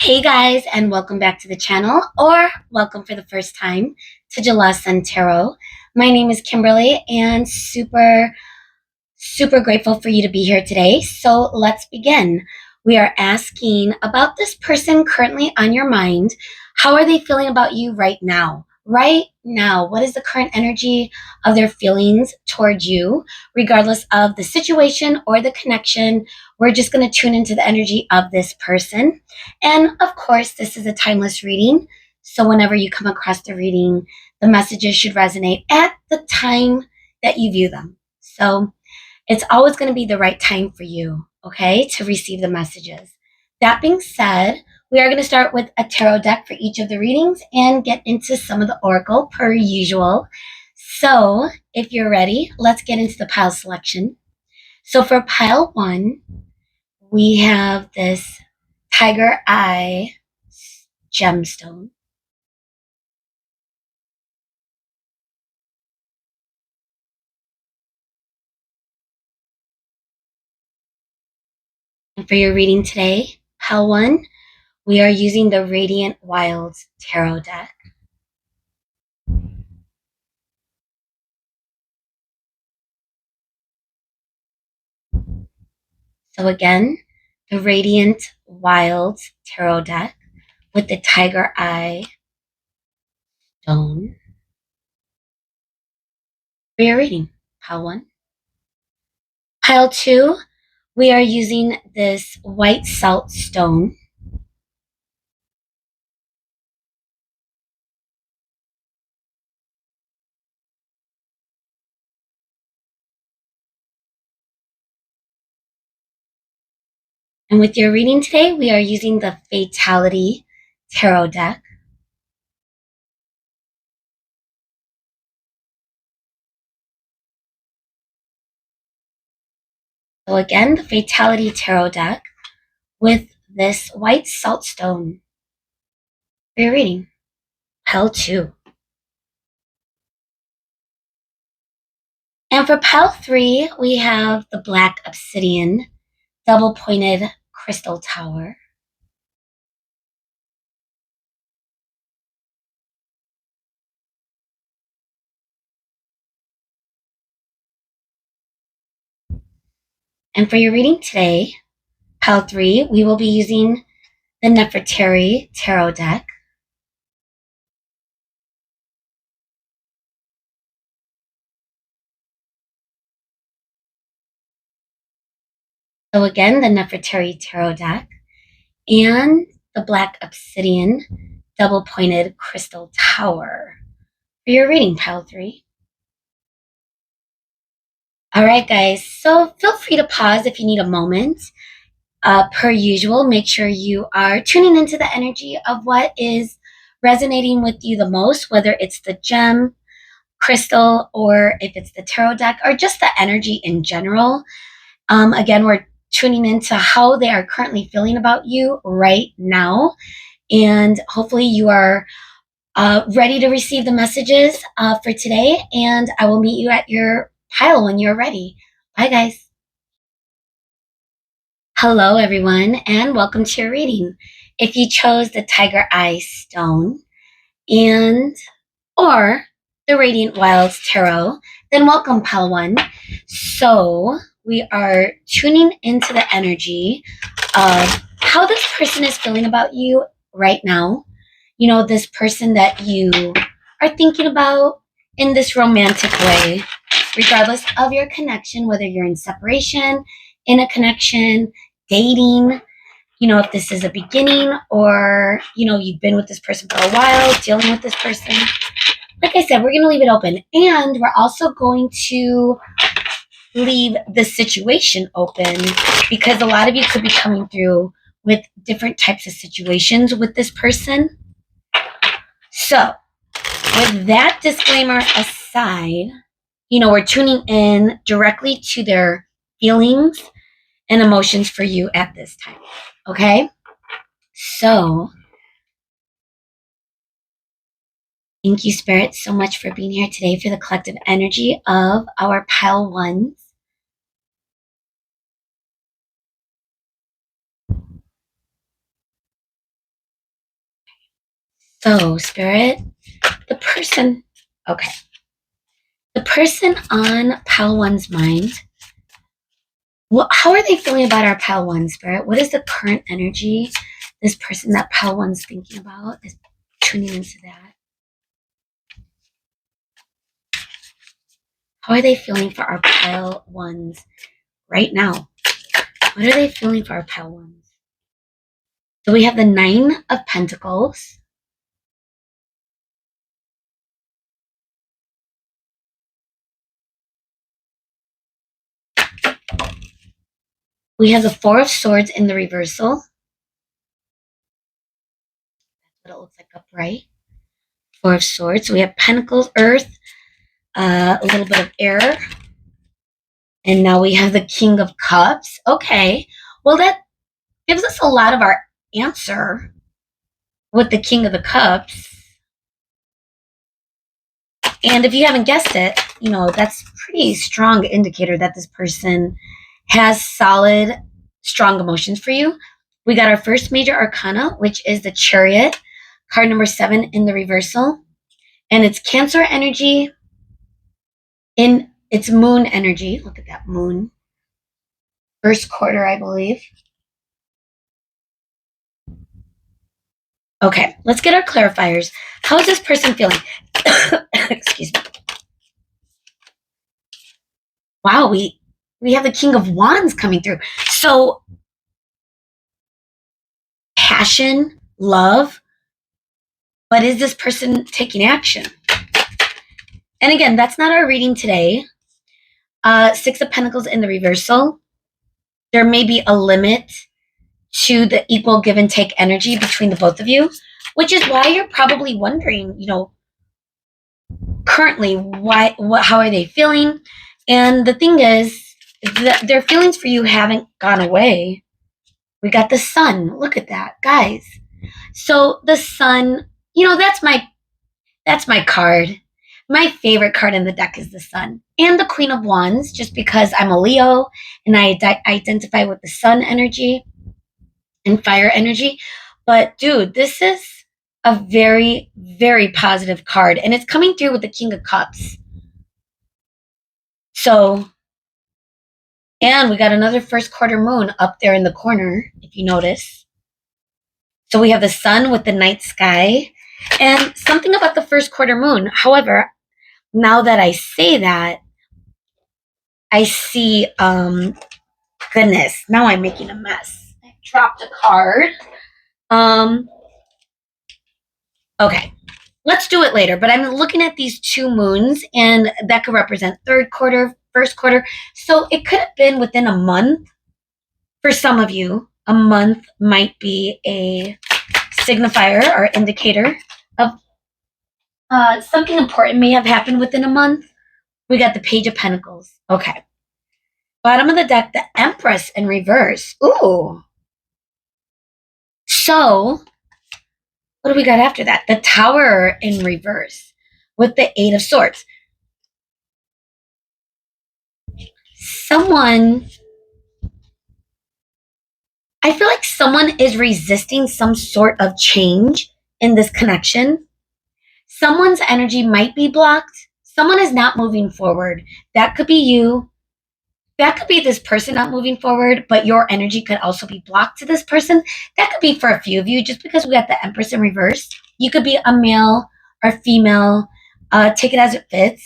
Hey guys, and welcome back to the channel, or welcome for the first time to Jala Sun Tarot. My name is Kimberly, and super grateful for you to be here today. So let's begin. We are asking about this person currently on your mind. How are they feeling about you right now? Right now, what is the current energy of their feelings towards you, regardless of the situation or the connection? We're just going to tune into the energy of this person. And of course, this is a timeless reading. So whenever you come across the reading, the messages should resonate at the time that you view them. So it's always going to be the right time for you, okay, to receive the messages. That being said, we are going to start with a tarot deck for each of the readings and get into some of the oracle per usual. So if you're ready, let's get into the pile selection. So for pile one, we have this tiger eye gemstone. And for your reading today, pile one, we are using the Radiant Wilds Tarot deck. So again, the Radiant Wilds Tarot deck with the Tiger Eye stone for your reading. Pile one. Pile two, we are using this white salt stone. And with your reading today, we are using the Fatality Tarot deck. So again, the Fatality Tarot deck with this white salt stone for your reading. Pile two. And for pile three, we have the Black Obsidian double pointed crystal tower. And for your reading today, pile three, we will be using the Nefertari tarot deck. So again, the Nefertari tarot deck and the Black Obsidian double pointed crystal tower for your reading, pile three. All right, guys, so feel free to pause if you need a moment. Per usual, make sure you are tuning into the energy of what is resonating with you the most, whether it's the gem, crystal, or if it's the tarot deck, or just the energy in general. Again, we're tuning into how they are currently feeling about you right now. And hopefully you are ready to receive the messages for today. And I will meet you at your pile when you're ready. Bye, guys. Hello, everyone, and welcome to your reading. If you chose the Tiger Eye Stone and or the Radiant Wilds Tarot, then welcome, pile one. So we are tuning into the energy of how this person is feeling about you right now. You know, this person that you are thinking about in this romantic way, regardless of your connection, whether you're in separation, in a connection, dating, you know, if this is a beginning or, you know, you've been with this person for a while, dealing with this person. Like I said, we're going to leave it open. And we're also going to leave the situation open because a lot of you could be coming through with different types of situations with this person. So, with that disclaimer aside, you know, we're tuning in directly to their feelings and emotions for you at this time. Okay? So, thank you, Spirit, so much for being here today for the collective energy of our pile ones. So, Spirit, the person, okay. The person on Pile One's mind, how are they feeling about our Pile One, Spirit? What is the current energy this person that Pile One's thinking about is tuning into that? How are they feeling for our Pile Ones right now? What are they feeling for our Pile Ones? So we have the Nine of Pentacles. We have the Four of Swords in the reversal. That's what it looks like upright. Four of Swords. We have Pentacles, Earth, a little bit of air. And now we have the King of Cups. Okay. Well, that gives us a lot of our answer with the King of the Cups. And if you haven't guessed it, that's pretty strong indicator that this person has solid, strong emotions for you. We got our first major arcana, which is the Chariot, card number 7 in the reversal. And it's Cancer energy in its moon energy. Look at that moon. First quarter, I believe. Okay, let's get our clarifiers. How is this person feeling? Excuse me. Wow, we have the King of Wands coming through. So passion, love, but is this person taking action? And again, that's not our reading today. Six of Pentacles in the reversal. There may be a limit to the equal give and take energy between the both of you, which is why you're probably wondering, currently, how are they feeling? And the thing is that their feelings for you haven't gone away. We got the Sun. Look at that, guys. So the Sun, that's my card. My favorite card in the deck is the Sun and the Queen of Wands, just because I'm a Leo and I identify with the Sun energy and fire energy. But dude, this is a very, very positive card, and it's coming through with the King of Cups. So, and we got another first quarter moon up there in the corner, if you notice. So we have the Sun with the night sky, and something about the first quarter moon. However, now that I say that, I see, goodness, now I'm making a mess. I dropped a card. Okay, let's do it later. But I'm looking at these two moons, and that could represent third quarter, first quarter. So it could have been within a month. For some of you, a month might be a signifier or indicator of something important may have happened within a month. We got the Page of Pentacles. Okay. Bottom of the deck, the Empress in reverse. Ooh. So, what do we got after that? The Tower in reverse with the Eight of Swords. I feel like someone is resisting some sort of change in this connection. Someone's energy might be blocked. Someone is not moving forward. That could be you. That could be this person not moving forward, but your energy could also be blocked to this person. That could be for a few of you, just because we got the Empress in reverse. You could be a male or female. Take it as it fits.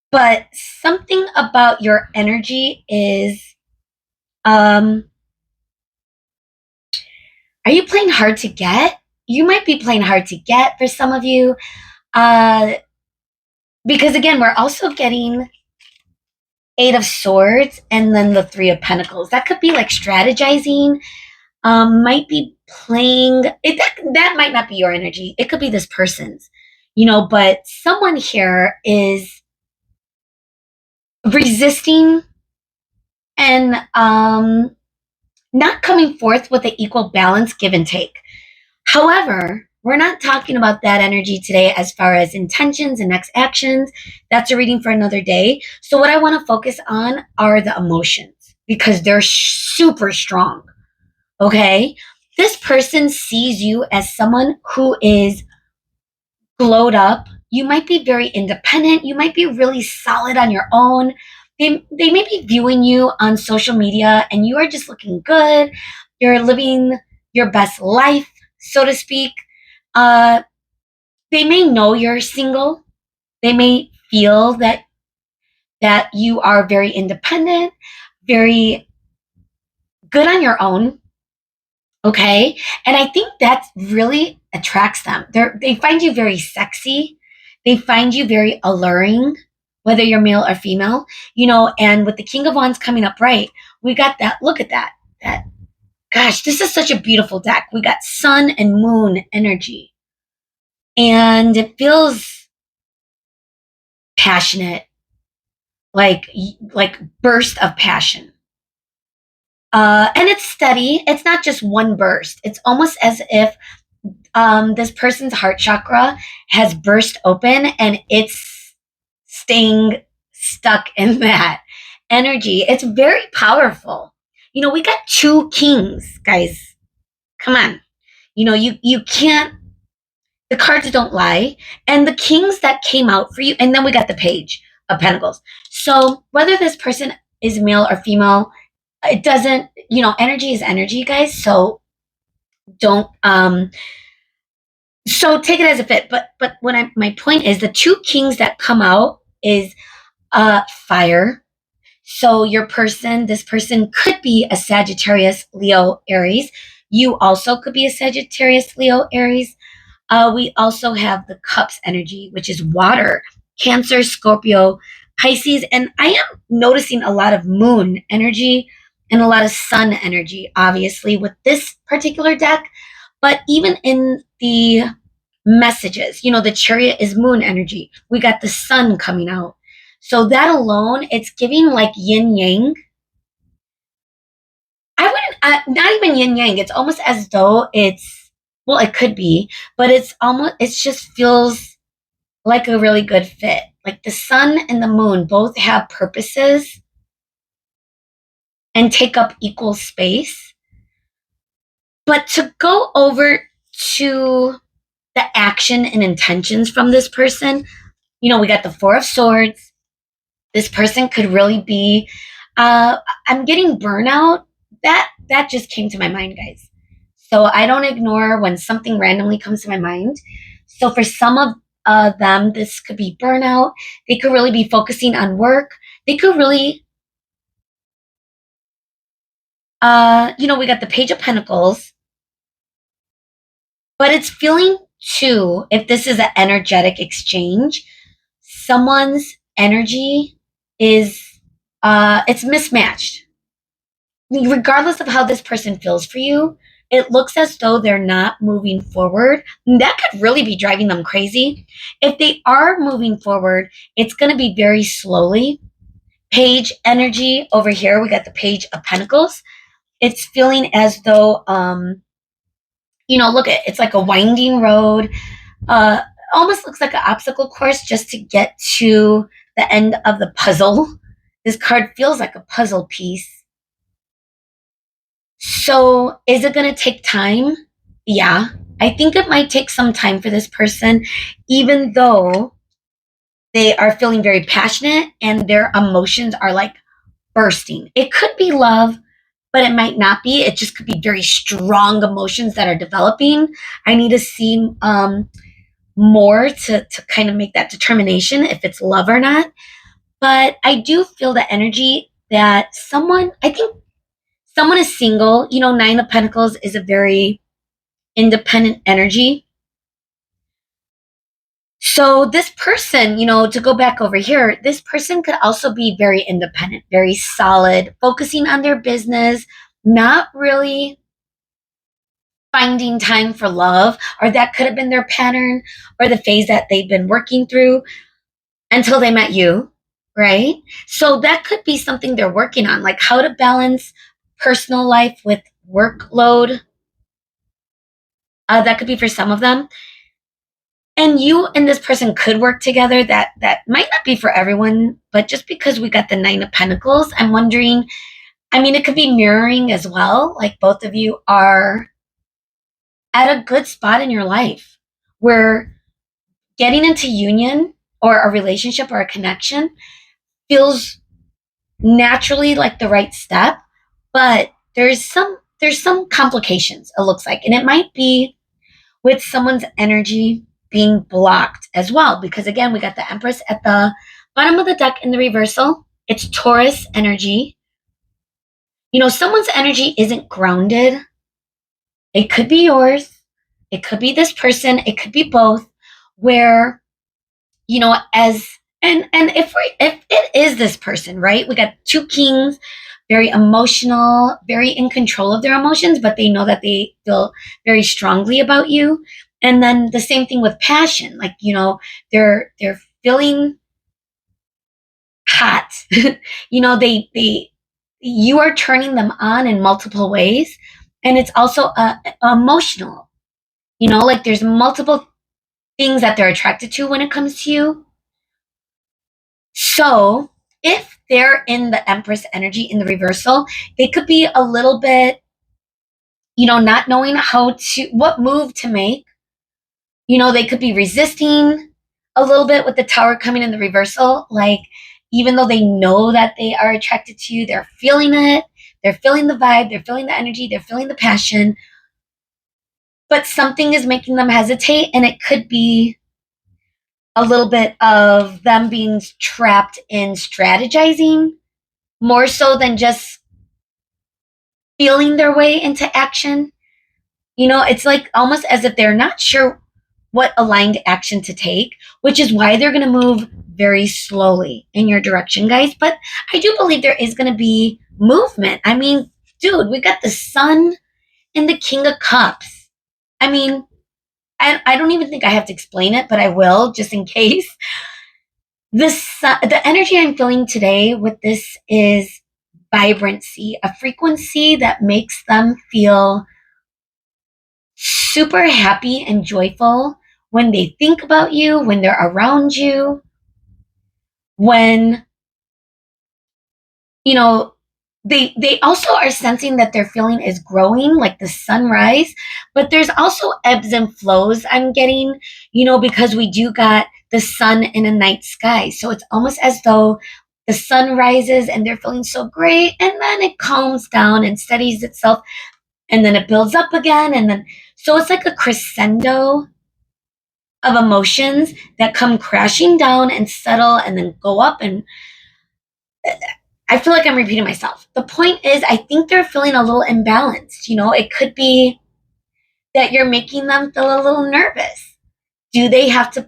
But something about your energy is, are you playing hard to get? You might be playing hard to get for some of you. Because again, we're also getting Eight of Swords and then the Three of Pentacles. That could be like strategizing. Might be playing it. That might not be your energy. It could be this person's, but someone here is resisting and not coming forth with an equal balance, give and take. However, we're not talking about that energy today as far as intentions and next actions. That's a reading for another day. So what I want to focus on are the emotions, because they're super strong. Okay. This person sees you as someone who is glowed up. You might be very independent. You might be really solid on your own. They may be viewing you on social media and you are just looking good. You're living your best life, so to speak. Uh, they may know you're single. They may feel that you are very independent, very good on your own. Okay. And I think that really attracts them. They find you very sexy. They find you very alluring, whether you're male or female, and with the King of Wands coming up right, we got that. Look at that. Gosh, this is such a beautiful deck. We got sun and moon energy. And it feels passionate, like burst of passion. And it's steady. It's not just one burst. It's almost as if this person's heart chakra has burst open and it's staying stuck in that energy. It's very powerful. We got two kings, guys. Come on. You can't, the cards don't lie. And the kings that came out for you, and then we got the page of pentacles. So whether this person is male or female, it doesn't, energy is energy, guys. So don't so take it as a fit. But my point is the two kings that come out is fire. So this person could be a Sagittarius, Leo, Aries. You also could be a Sagittarius, Leo, Aries. We also have the cups energy, which is water, Cancer, Scorpio, Pisces. And I am noticing a lot of moon energy and a lot of sun energy, obviously, with this particular deck. But even in the messages, the chariot is moon energy. We got the sun coming out. So that alone, it's giving like yin yang. I wouldn't, not even yin yang. It's almost as though well, it could be, but it just feels like a really good fit. Like the sun and the moon both have purposes and take up equal space. But to go over to the action and intentions from this person, we got the Four of Swords. This person could really be, I'm getting burnout. That just came to my mind, guys. So I don't ignore when something randomly comes to my mind. So for some of them, this could be burnout. They could really be focusing on work. They could really, we got the Page of Pentacles. But it's feeling too, if this is an energetic exchange, someone's energy is, it's mismatched. Regardless of how this person feels for you, it looks as though they're not moving forward. That could really be driving them crazy. If they are moving forward, it's going to be very slowly. Page energy over here, we got the Page of Pentacles. It's feeling as though, look at it's like a winding road. Almost looks like an obstacle course just to get to the end of the puzzle. This card feels like a puzzle piece. So is it going to take time? Yeah, I think it might take some time for this person, even though they are feeling very passionate and their emotions are like bursting. It could be love, but it might not be. It just could be very strong emotions that are developing. I need to see more to kind of make that determination if it's love or not. But I do feel the energy that I think someone is single. Nine of Pentacles is a very independent energy. So this person, to go back over here, this person could also be very independent, very solid, focusing on their business, not really finding time for love, or that could have been their pattern or the phase that they've been working through until they met you, right? So that could be something they're working on, like how to balance personal life with workload. That could be for some of them. And you and this person could work together. That might not be for everyone, but just because we got the Nine of Pentacles, I'm wondering, it could be mirroring as well. Like both of you are at a good spot in your life where getting into union or a relationship or a connection feels naturally like the right step, but there's some complications it looks like, and it might be with someone's energy being blocked as well, because again, we got the Empress at the bottom of the deck in the reversal. It's Taurus energy. Someone's energy isn't grounded. It could be yours, it could be this person, it could be both, where as and if it is this person, right? We got two kings, very emotional, very in control of their emotions, but they know that they feel very strongly about you. And then the same thing with passion, like they're feeling hot. They you are turning them on in multiple ways, and it's also emotional. Like there's multiple things that they're attracted to when it comes to you. So if they're in the Empress energy in the reversal, they could be a little bit, not knowing what move to make. They could be resisting a little bit with the Tower coming in the reversal. Like, even though they know that they are attracted to you, they're feeling it. They're feeling the vibe. They're feeling the energy. They're feeling the passion. But something is making them hesitate. And it could be a little bit of them being trapped in strategizing more so than just feeling their way into action. It's like almost as if they're not sure what aligned action to take, which is why they're going to move very slowly in your direction, guys. But I do believe there is going to be movement. I mean, dude, we got the Sun and the King of Cups. I mean, I don't even think I have to explain it, but I will just in case. The energy I'm feeling today with this is vibrancy, a frequency that makes them feel super happy and joyful when they think about you, when they're around you, when you know they also are sensing that their feeling is growing like the sunrise, but there's also ebbs and flows I'm getting, because we do got the sun in a night sky. So it's almost as though the sun rises and they're feeling so great, and then it calms down and steadies itself, and then it builds up again, and then so it's like a crescendo of emotions that come crashing down and settle and then go up. And I feel like I'm repeating myself. The point is, I think they're feeling a little imbalanced. It could be that you're making them feel a little nervous. Do they have to,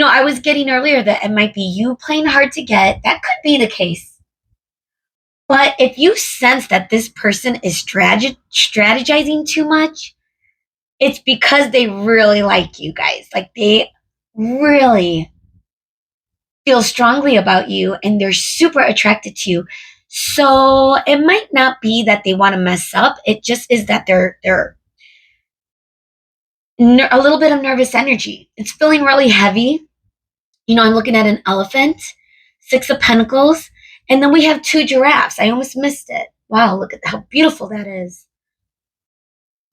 I was getting earlier that it might be you playing hard to get. That could be the case. But if you sense that this person is strategizing too much, it's because they really like you guys. Like, they really feel strongly about you and they're super attracted to you. So it might not be that they want to mess up. It just is that they're a little bit of nervous energy. It's feeling really heavy. I'm looking at an elephant, Six of Pentacles, and then we have two giraffes. I almost missed it. Wow, look at how beautiful that is.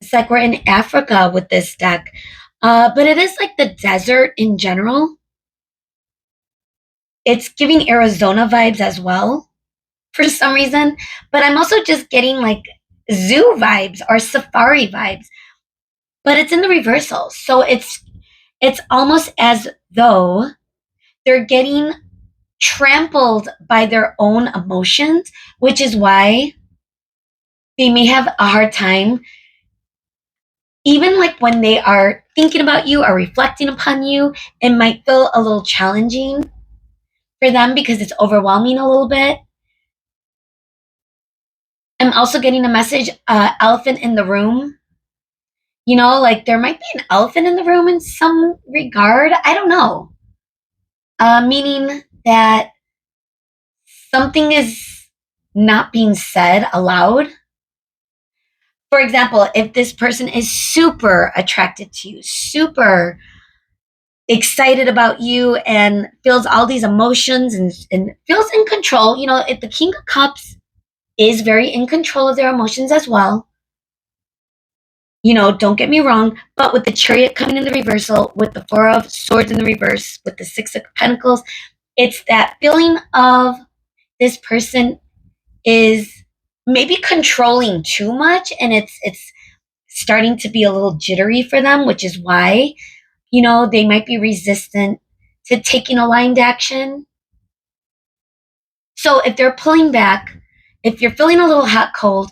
It's like we're in Africa with this deck. But it is like the desert in general. It's giving Arizona vibes as well for some reason. But I'm also just getting like zoo vibes or safari vibes. But it's in the reversal. So it's almost as though they're getting trampled by their own emotions, which is why they may have a hard time, even like when they are thinking about you or reflecting upon you. It might feel a little challenging for them because it's overwhelming a little bit. I'm also getting a message, elephant in the room. Like there might be an elephant in the room in some regard. I don't know. Meaning that something is not being said aloud. For example, if this person is super attracted to you, super excited about you, and feels all these emotions and feels in control, if the King of Cups is very in control of their emotions as well. Don't get me wrong, but with the Chariot coming in the reversal, with the Four of Swords in the reverse, with the Six of Pentacles, it's that feeling of this person is maybe controlling too much, and it's starting to be a little jittery for them, which is why, they might be resistant to taking aligned action. So if they're pulling back, if you're feeling a little hot cold,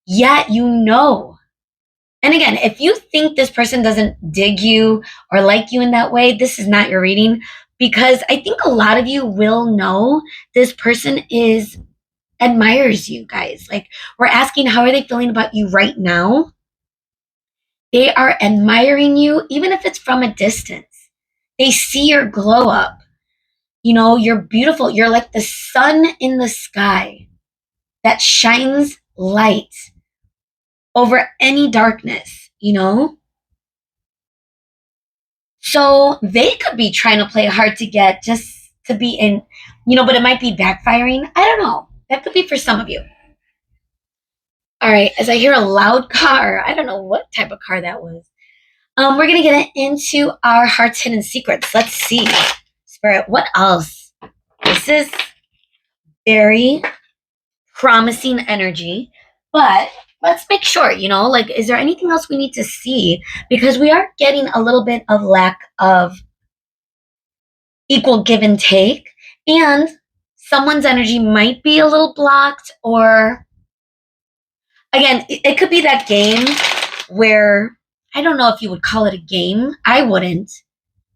yet and again, if you think this person doesn't dig you or like you in that way, this is not your reading, because I think a lot of you will know this person admires you guys. Like, we're asking, how are they feeling about you right now? They are admiring you, even if it's from a distance. They see your glow up. You're beautiful. You're like the sun in the sky that shines light over any darkness. So they could be trying to play hard to get just to be but it might be backfiring. I don't know. That could be for some of you. All right, as I hear a loud car, I don't know what type of car that was. We're gonna get into our heart's hidden secrets. Let's see, Spirit, what else? This is very promising energy, but let's make sure, like, is there anything else we need to see? Because we are getting a little bit of lack of equal give and take, and someone's energy might be a little blocked, or again, it could be that game where I don't know if you would call it a game. I wouldn't,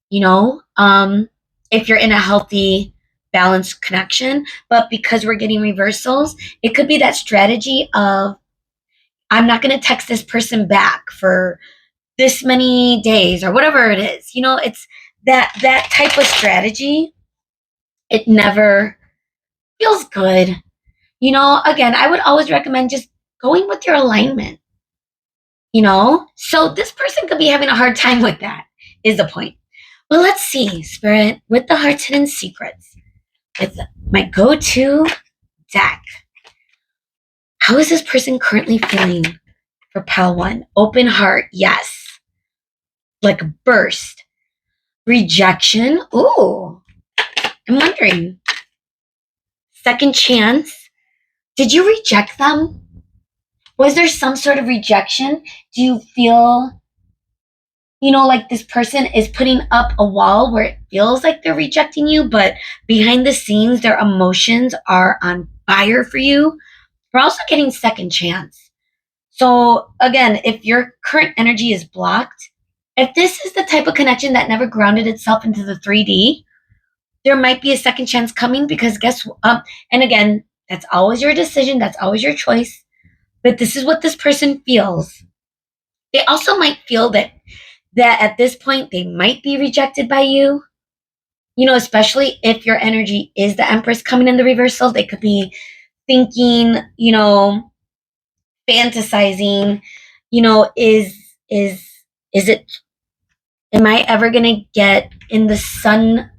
you know, um, if you're in a healthy, balanced connection. But because we're getting reversals, it could be that strategy of, I'm not going to text this person back for this many days or whatever it is. It's that type of strategy. It never feels good. Again, I would always recommend just going with your alignment. So this person could be having a hard time with that, is the point. Well, let's see, Spirit, with the Heart's Hidden Secrets, with my go-to deck. How is this person currently feeling for pile one? Open heart, yes. Like a burst. Rejection, ooh. I'm wondering. Second chance. Did you reject them? Was there some sort of rejection? Do you feel, like this person is putting up a wall where it feels like they're rejecting you, but behind the scenes, their emotions are on fire for you? We're also getting second chance. So again, if your current energy is blocked, if this is the type of connection that never grounded itself into the 3D, there might be a second chance coming, because and again, that's always your decision, that's always your choice. But this is what this person feels. They also might feel that at this point they might be rejected by you. Especially if your energy is the Empress coming in the reversal, they could be thinking, fantasizing, is is it am I ever gonna get in the sun,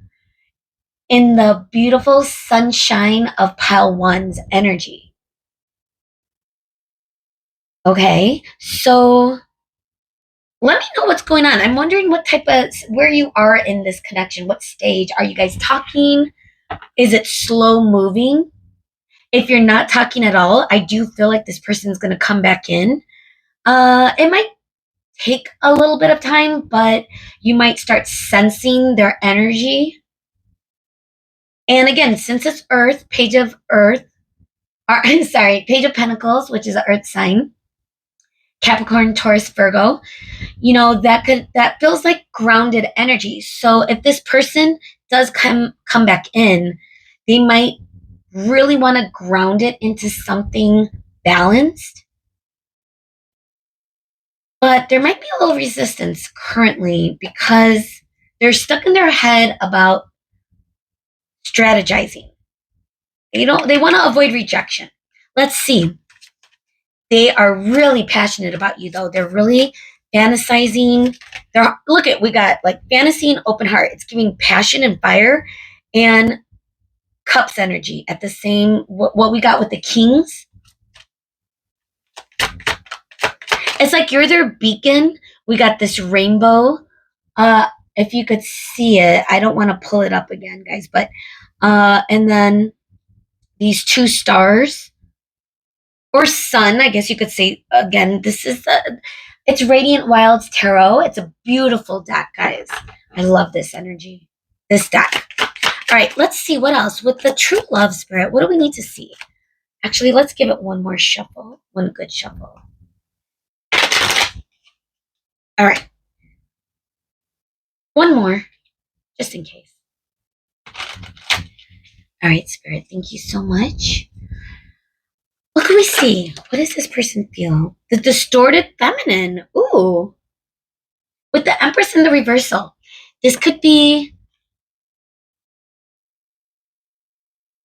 in the beautiful sunshine of pile one's energy? Okay, so let me know what's going on. I'm wondering where you are in this connection. What stage are you guys talking? Is it slow moving? If you're not talking at all, I do feel like this person is going to come back in. It might take a little bit of time, but you might start sensing their energy. And again, since it's Earth, Page of Earth, or sorry, Page of Pentacles, which is an Earth sign, Capricorn, Taurus, Virgo, that feels like grounded energy. So if this person does come back in, they might really want to ground it into something balanced. But there might be a little resistance currently because they're stuck in their head about strategizing. They want to avoid rejection. Let's see. They are really passionate about you, though. They're really fantasizing. We got like fantasy and open heart. It's giving passion and fire and cups energy at the same, what we got with the kings. It's like you're their beacon. We got this rainbow. If you could see it, I don't want to pull it up again, guys, but and then these two stars or sun, I guess you could say. Again, this is it's Radiant Wilds Tarot. It's a beautiful deck, guys. I love this energy, this deck. All right, let's see what else with the true love spirit. What do we need to see? Actually, let's give it one more shuffle, one good shuffle. All right, one more, just in case. All right, spirit, thank you so much. What can we see? What does this person feel? The distorted feminine. Ooh, with the Empress in the reversal. This could be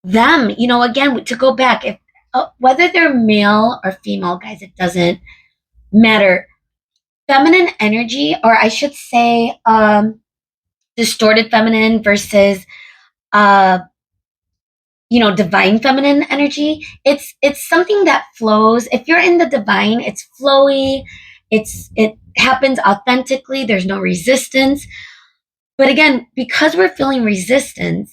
them, again, to go back, if whether they're male or female, guys, it doesn't matter. Feminine energy, or I should say, distorted feminine versus, uh, divine feminine energy. It's something that flows. If you're in the divine, it's flowy. It happens authentically. There's no resistance. But again, because we're feeling resistance,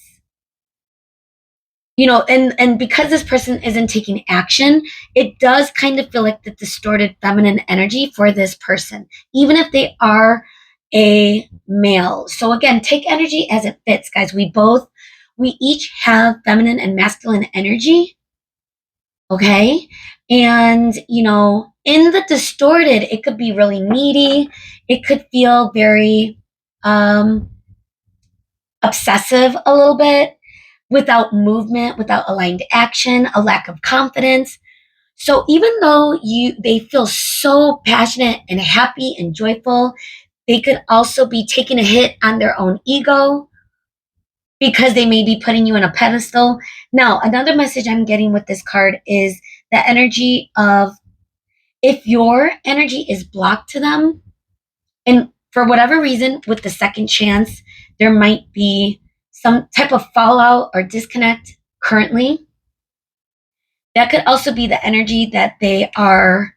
and because this person isn't taking action, it does kind of feel like the distorted feminine energy for this person, even if they are a male. So again, take energy as it fits, guys. We each have feminine and masculine energy. Okay. And, in the distorted, it could be really needy. It could feel very obsessive a little bit, without movement, without aligned action, a lack of confidence. So even though they feel so passionate and happy and joyful, they could also be taking a hit on their own ego because they may be putting you on a pedestal. Now, another message I'm getting with this card is the energy of, if your energy is blocked to them, and for whatever reason, with the second chance, there might be some type of fallout or disconnect currently. That could also be the energy that they are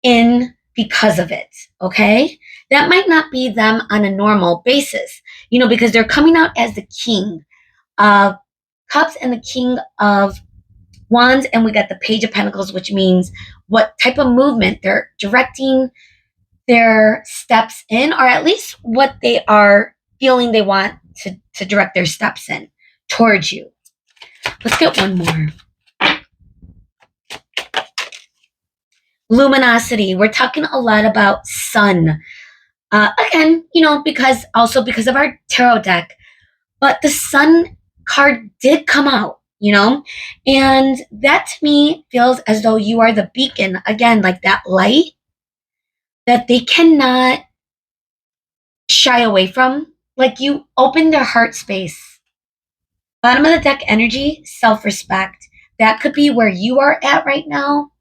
in because of it. Okay. That might not be them on a normal basis, because they're coming out as the King of Cups and the King of Wands. And we got the Page of Pentacles, which means what type of movement they're directing their steps in, or at least what they are feeling they want to direct their steps in towards you. Let's get one more. Luminosity. We're talking a lot about sun. Again, because of our tarot deck, but the sun card did come out, and that to me feels as though you are the beacon, again, like that light that they cannot shy away from. Like, you open their heart space. Bottom of the deck energy, self-respect. That could be where you are at right now,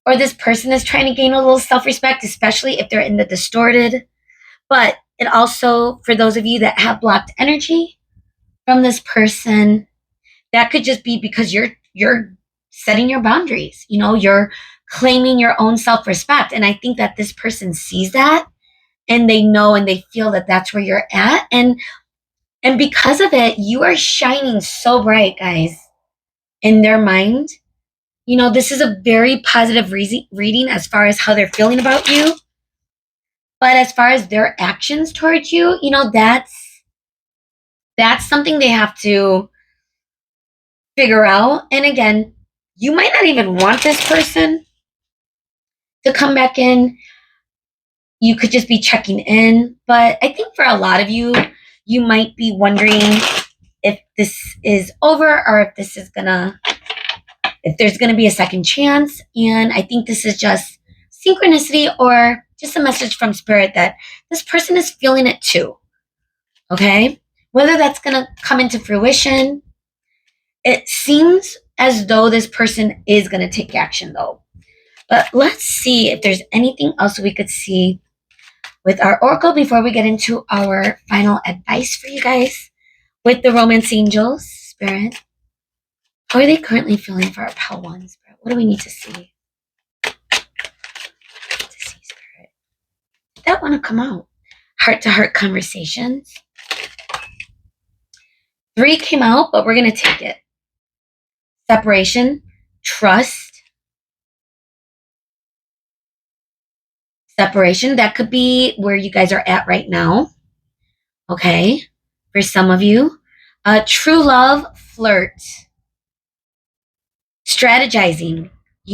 or this person is trying to gain a little self-respect, especially if they're in the distorted. But it also, for those of you that have blocked energy from this person, that could just be because you're setting your boundaries. You're claiming your own self-respect. And I think that this person sees that, and they know and they feel that that's where you're at. And because of it, you are shining so bright, guys, in their mind. This is a very positive reading as far as how they're feeling about you. But as far as their actions towards you, that's something they have to figure out. And again, you might not even want this person to come back in. You could just be checking in. But I think for a lot of you, you might be wondering if this is over, or if there's gonna be a second chance. And I think this is just synchronicity, or just a message from spirit that this person is feeling it too. Okay? Whether that's gonna come into fruition, it seems as though this person is gonna take action though. But let's see if there's anything else we could see with our oracle before we get into our final advice for you guys with the romance angels. Spirit, how are they currently feeling for our Pal One, Spirit? What do we need to see? that want to come out? Heart-to-heart conversations. 3 came out, but we're going to take it. Separation, trust. Separation, that could be where you guys are at right now. Okay, for some of you. True love, flirt. Strategizing,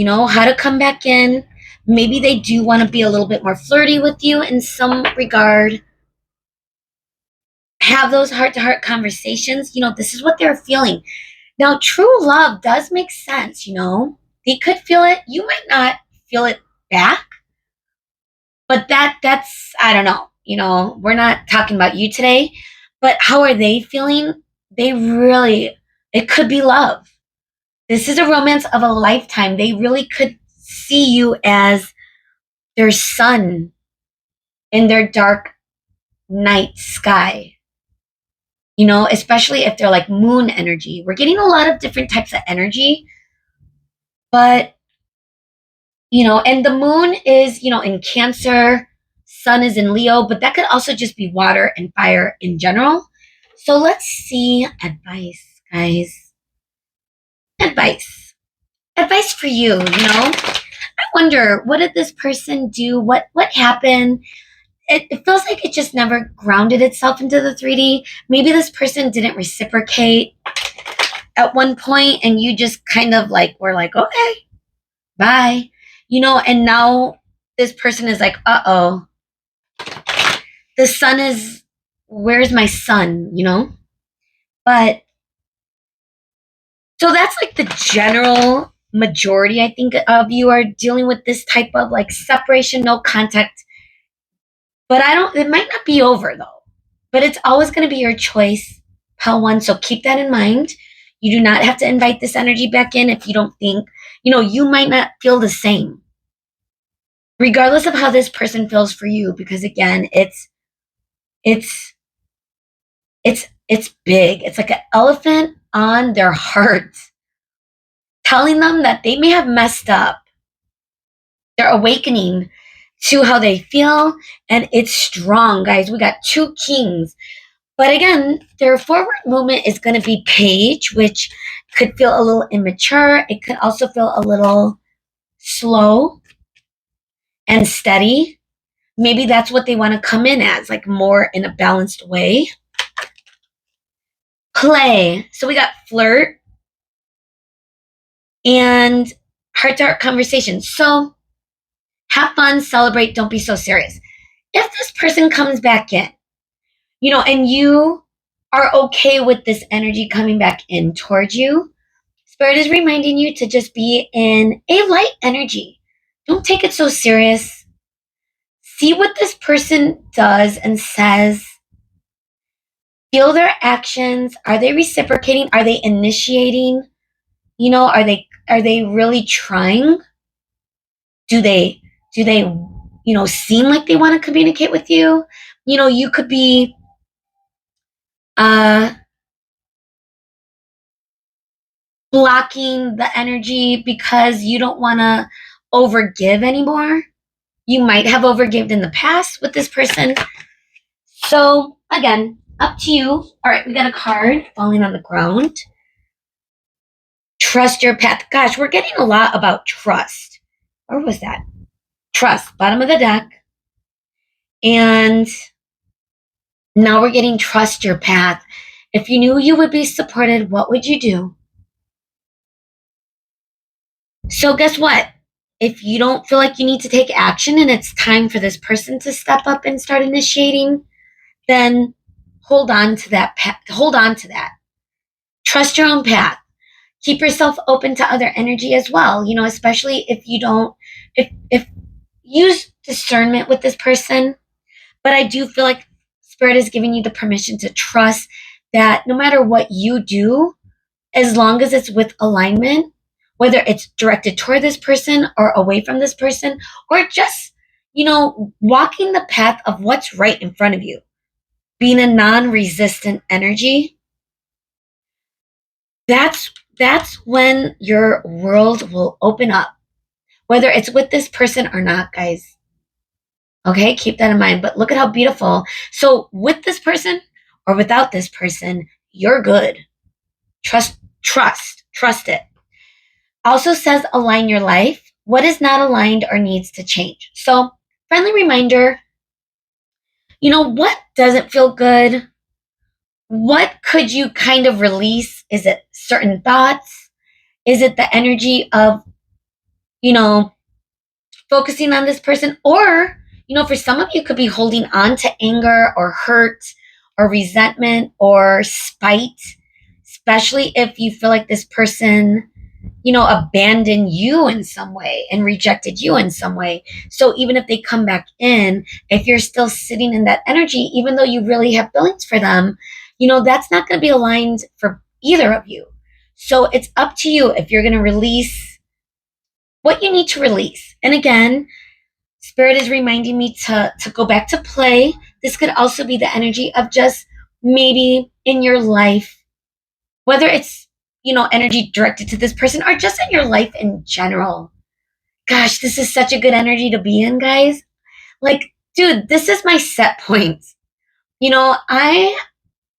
how to come back in. Maybe they do want to be a little bit more flirty with you in some regard. Have those heart-to-heart conversations. This is what they're feeling. Now, true love does make sense, They could feel it. You might not feel it back. But that's I don't know. We're not talking about you today, but how are they feeling? It could be love. This is a romance of a lifetime. They really could see you as their sun in their dark night sky. Especially if they're like moon energy. We're getting a lot of different types of energy, but and the moon is, in Cancer, sun is in Leo, but that could also just be water and fire in general. So let's see advice, guys. Advice for you, I wonder, what did this person do? What happened? It feels like it just never grounded itself into the 3D. Maybe this person didn't reciprocate at one point and you just kind of were like, okay, bye. And now this person is like, uh-oh, the sun is, where's my sun, But, so that's like the general majority, I think, of you are dealing with this type of separation, no contact. But it might not be over though. But it's always going to be your choice, Pal One. So keep that in mind. You do not have to invite this energy back in if you don't think, you might not feel the same. Regardless of how this person feels for you, because again, it's big. It's like an elephant on their heart, telling them that they may have messed up. They're awakening to how they feel, and it's strong, guys. We got 2 kings. But again, their forward movement is going to be page, which could feel a little immature. It could also feel a little slow and steady. Maybe that's what they want to come in as, more in a balanced way. Play. So we got flirt and heart-to-heart conversation. So have fun, celebrate, don't be so serious. If this person comes back in, and you are okay with this energy coming back in towards you, Spirit is reminding you to just be in a light energy. Don't take it so serious. See what this person does and says. Feel their actions. Are they reciprocating? Are they initiating? Are they really trying? Do they seem like they want to communicate with you? You could be blocking the energy because you don't want to overgive anymore. You might have overgiven in the past with this person. So again, up to you. All right, we got a card falling on the ground. Trust your path. Gosh, we're getting a lot about trust. Where was that? Trust, bottom of the deck. And now we're getting trust your path. If you knew you would be supported, what would you do? So guess what? If you don't feel like you need to take action and it's time for this person to step up and start initiating, then hold on to that path. Hold on to that. Trust your own path. Keep yourself open to other energy as well, especially if you don't, if use discernment with this person. But I do feel like Spirit is giving you the permission to trust that no matter what you do, as long as it's with alignment, whether it's directed toward this person or away from this person, or just, walking the path of what's right in front of you, being a non-resistant energy, that's when your world will open up, whether it's with this person or not, guys. Okay, keep that in mind. But look at how beautiful. So, with this person or without this person, you're good. Trust it. Also says align your life. What is not aligned or needs to change? So, friendly reminder, what doesn't feel good? What could you kind of release? Is it certain thoughts? Is it the energy of, you know, focusing on this person? Or, for some of you, could be holding on to anger or hurt or resentment or spite, especially if you feel like this person abandoned you in some way and rejected you in some way. So even if they come back in, if you're still sitting in that energy, even though you really have feelings for them, that's not going to be aligned for either of you. So it's up to you if you're going to release what you need to release. And again, Spirit is reminding me to go back to play. This could also be the energy of just maybe in your life, whether it's energy directed to this person or just in your life in general. Gosh, this is such a good energy to be in, guys. Like, dude, this is my set point. I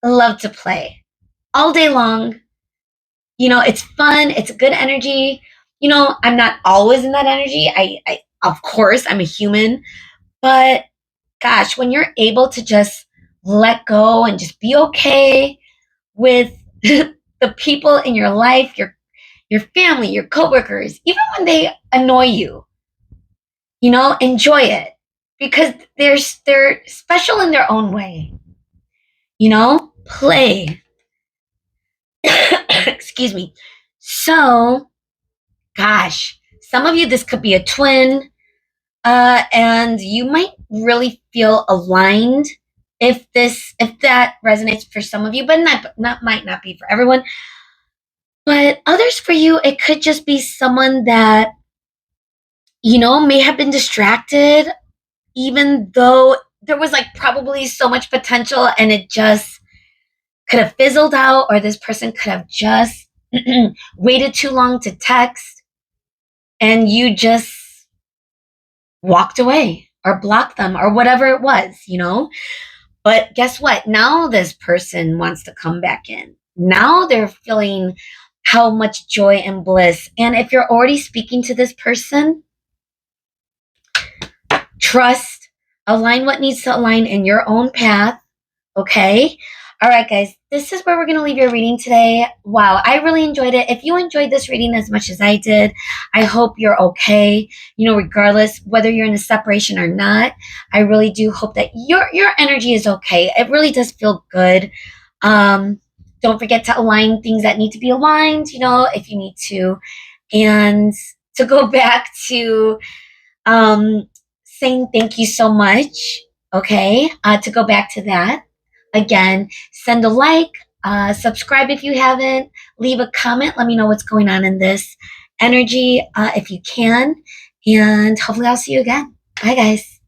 love to play all day long. It's fun, it's a good energy. I'm not always in that energy. I of course I'm a human, but gosh, when you're able to just let go and just be okay with the people in your life, your family, your coworkers, even when they annoy you, enjoy it because they're special in their own way. Play. Excuse me. So, gosh, some of you, this could be a twin, and you might really feel aligned if that resonates for some of you, but not might not be for everyone. But others for you, it could just be someone that may have been distracted, even though there was like probably so much potential and it just could have fizzled out, or this person could have just waited too long to text and you just walked away or blocked them or whatever it was. But guess what? Now this person wants to come back in. Now they're feeling how much joy and bliss. And if you're already speaking to this person, trust, align what needs to align in your own path. Okay. All right, guys, this is where we're going to leave your reading today. Wow, I really enjoyed it. If you enjoyed this reading as much as I did, I hope you're okay. Regardless whether you're in a separation or not, I really do hope that your energy is okay. It really does feel good. Don't forget to align things that need to be aligned, if you need to. And to go back to saying thank you so much. Okay, to go back to that. Again, send a like, subscribe if you haven't, leave a comment. Let me know what's going on in this energy if you can. And hopefully, I'll see you again. Bye, guys.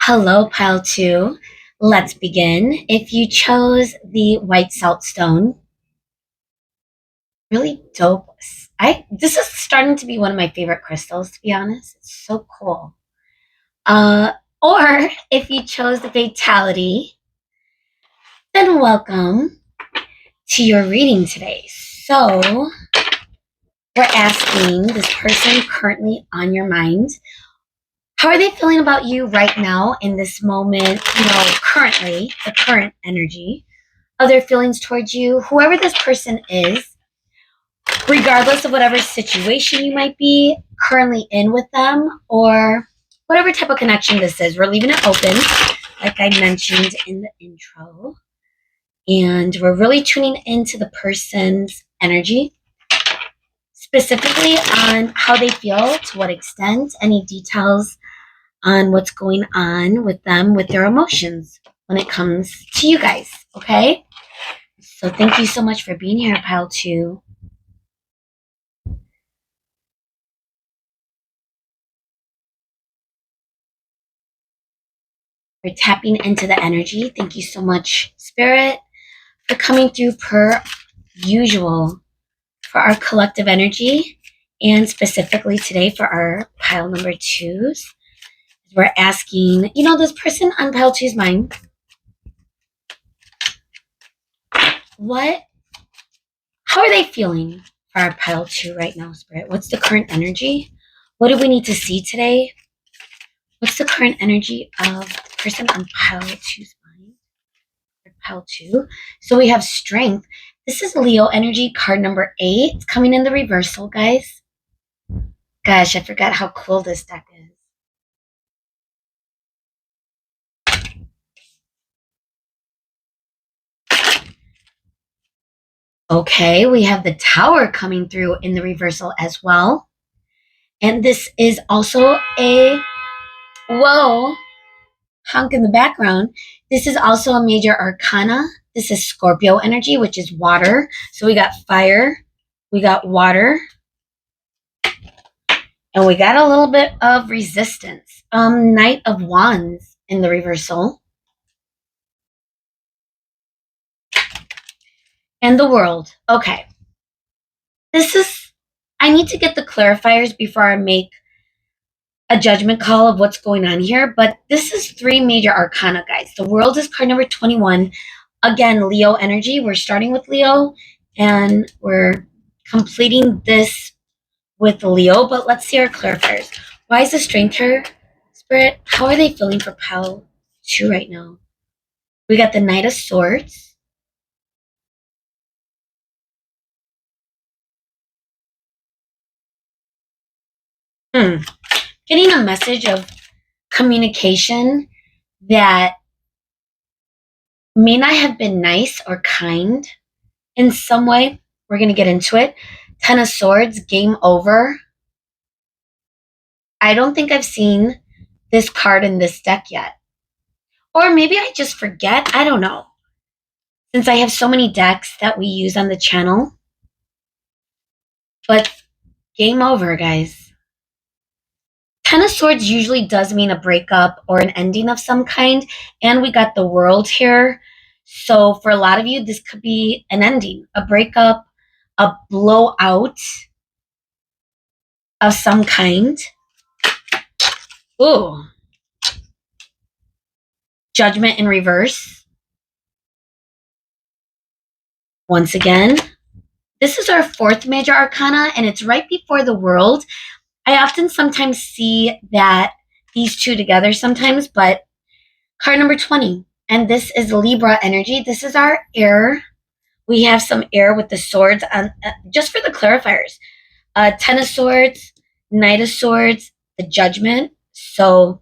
Hello, pile two. Let's begin. If you chose the white salt stone, really dope. This is starting to be one of my favorite crystals, to be honest. It's so cool. Or if you chose the fatality, then welcome to your reading today. So, we're asking this person currently on your mind, how are they feeling about you right now in this moment, currently, the current energy of their feelings towards you, whoever this person is, regardless of whatever situation you might be currently in with them, or whatever type of connection this is. We're leaving it open, like I mentioned in the intro. And we're really tuning into the person's energy, specifically on how they feel, to what extent, any details on what's going on with them, with their emotions when it comes to you guys, okay? So thank you so much for being here, Pile 2. We're tapping into the energy. Thank you so much, Spirit, for coming through per usual for our collective energy. And specifically today for our pile number twos, we're asking, this person on pile two's mind, how are they feeling for our pile two right now, Spirit? What's the current energy? What do we need to see today? What's the current energy of the person on pile two's mind? Pile two. So we have strength. This is Leo energy, card number 8. It's coming in the reversal, guys. Gosh, I forgot how cool this deck is. Okay, we have the Tower coming through in the reversal as well. And this is also whoa, honk in the background. This is also a major arcana. This is Scorpio energy, which is water. So we got fire, we got water, and we got a little bit of resistance. Knight of Wands in the reversal. And the World. Okay. I need to get the clarifiers before I make a judgment call of what's going on here, but this is 3 major arcana, guys. The World is card number 21. Again, Leo energy. We're starting with Leo, and we're completing this with Leo, but let's see our clarifiers. Why is the strength here, Spirit? How are they feeling for pile 2 right now? We got the Knight of Swords. Getting a message of communication that may not have been nice or kind in some way. We're going to get into it. 10 of Swords, game over. I don't think I've seen this card in this deck yet. Or maybe I just forget. I don't know. Since I have so many decks that we use on the channel. But game over, guys. 10 of Swords usually does mean a breakup or an ending of some kind. And we got the World here. So for a lot of you, this could be an ending, a breakup, a blowout of some kind. Ooh. Judgment in reverse. Once again, this is our 4th major arcana, and it's right before the World. I often sometimes see that these two together sometimes, but card number 20, and this is Libra energy. This is our air. We have some air with the swords on, just for the clarifiers. 10 of Swords, Knight of Swords, the Judgment. So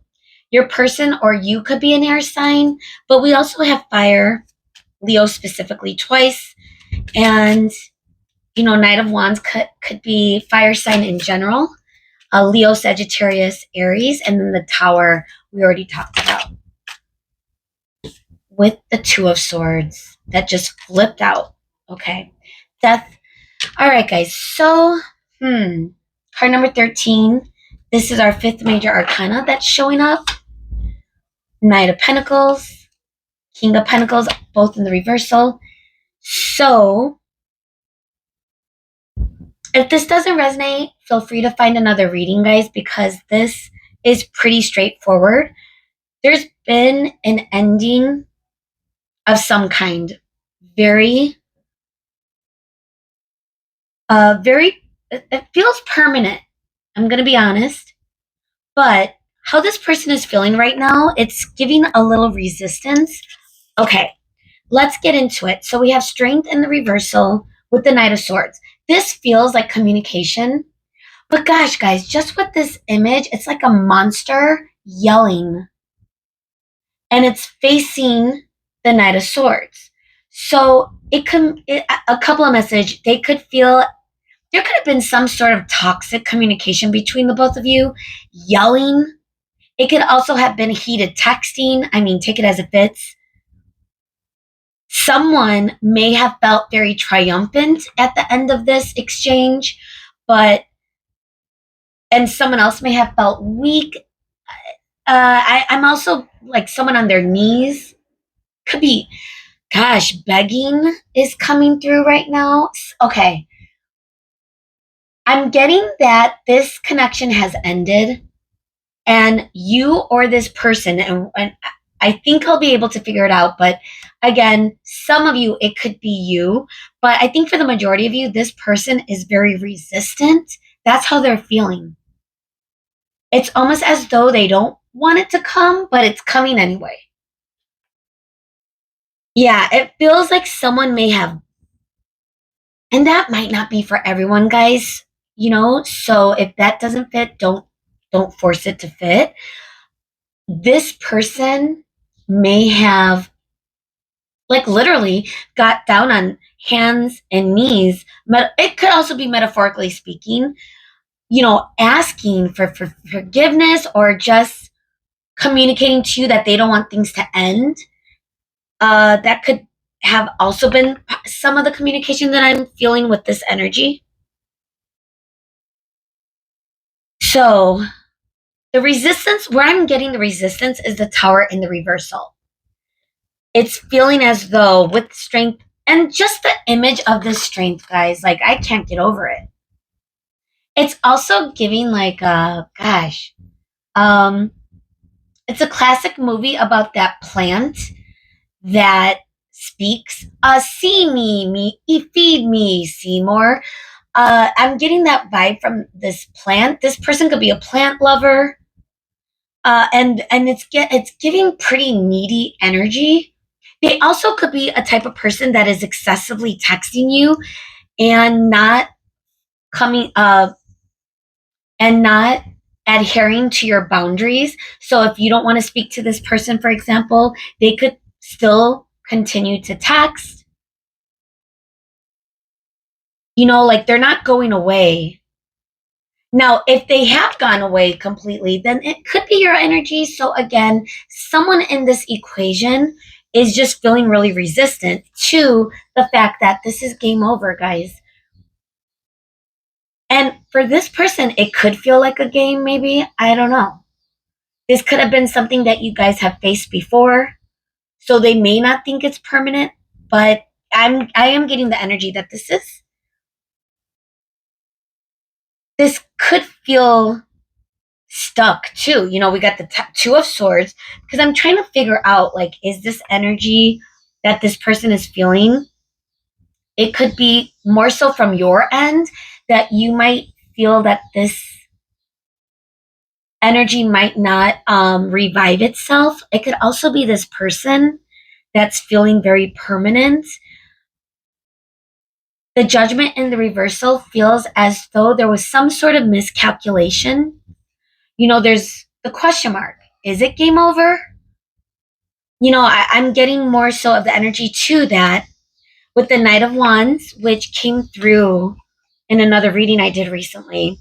your person or you could be an air sign, but we also have fire, Leo specifically twice, and Knight of Wands could be fire sign in general. Leo, Sagittarius, Aries, and then the Tower we already talked about. With the 2 of Swords that just flipped out. Okay. Death. All right, guys. So, card number 13. This is our 5th major arcana that's showing up. Knight of Pentacles, King of Pentacles, both in the reversal. So, if this doesn't resonate, feel free to find another reading, guys, because this is pretty straightforward. There's been an ending of some kind. Very, it feels permanent. I'm going to be honest. But how this person is feeling right now, it's giving a little resistance. Okay, let's get into it. So we have strength in the reversal with the Knight of Swords. This feels like communication. But gosh, guys, just with this image, it's like a monster yelling. And it's facing the Knight of Swords. So a couple of messages, there could have been some sort of toxic communication between the both of you, yelling. It could also have been heated texting. I mean, take it as it fits. Someone may have felt very triumphant at the end of this exchange, and someone else may have felt weak. I'm also like someone on their knees. Could be, gosh, begging is coming through right now. Okay. I'm getting that this connection has ended, and you or this person, and I think I'll be able to figure it out, but again, some of you, it could be you, but I think for the majority of you, this person is very resistant. That's how they're feeling. It's almost as though they don't want it to come, but it's coming anyway. Yeah, it feels like someone may have, and that might not be for everyone, guys, so if that doesn't fit, don't force it to fit. This person may have, like, literally got down on hands and knees. It could also be metaphorically speaking, asking for forgiveness, or just communicating to you that they don't want things to end. That could have also been some of the communication that I'm feeling with this energy. So the resistance, where I'm getting the resistance, is the Tower in the reversal. It's feeling as though with strength, and just the image of this strength, guys, like, I can't get over it. It's also giving, like, gosh, um, it's a classic movie about that plant that speaks, see me, feed me, Seymour. I'm getting that vibe from this plant. This person could be a plant lover, and it's giving pretty needy energy. They also could be a type of person that is excessively texting you and not coming and not adhering to your boundaries. So if you don't want to speak to this person, for example, they could still continue to text. Like, they're not going away. Now, if they have gone away completely, then it could be your energy. So again, someone in this equation is just feeling really resistant to the fact that this is game over, guys. And for this person, it could feel like a game, maybe. I don't know. This could have been something that you guys have faced before. So they may not think it's permanent, but I am getting the energy that this could feel stuck too. We got the Two of Swords, because I'm trying to figure out, like, is this energy that this person is feeling? It could be more so from your end, that you might feel that this energy might not revive itself. It could also be this person that's feeling very permanent. The Judgment in the reversal feels as though there was some sort of miscalculation. There's the question mark. Is it game over? I'm getting more so of the energy to that with the Knight of Wands, which came through in another reading I did recently,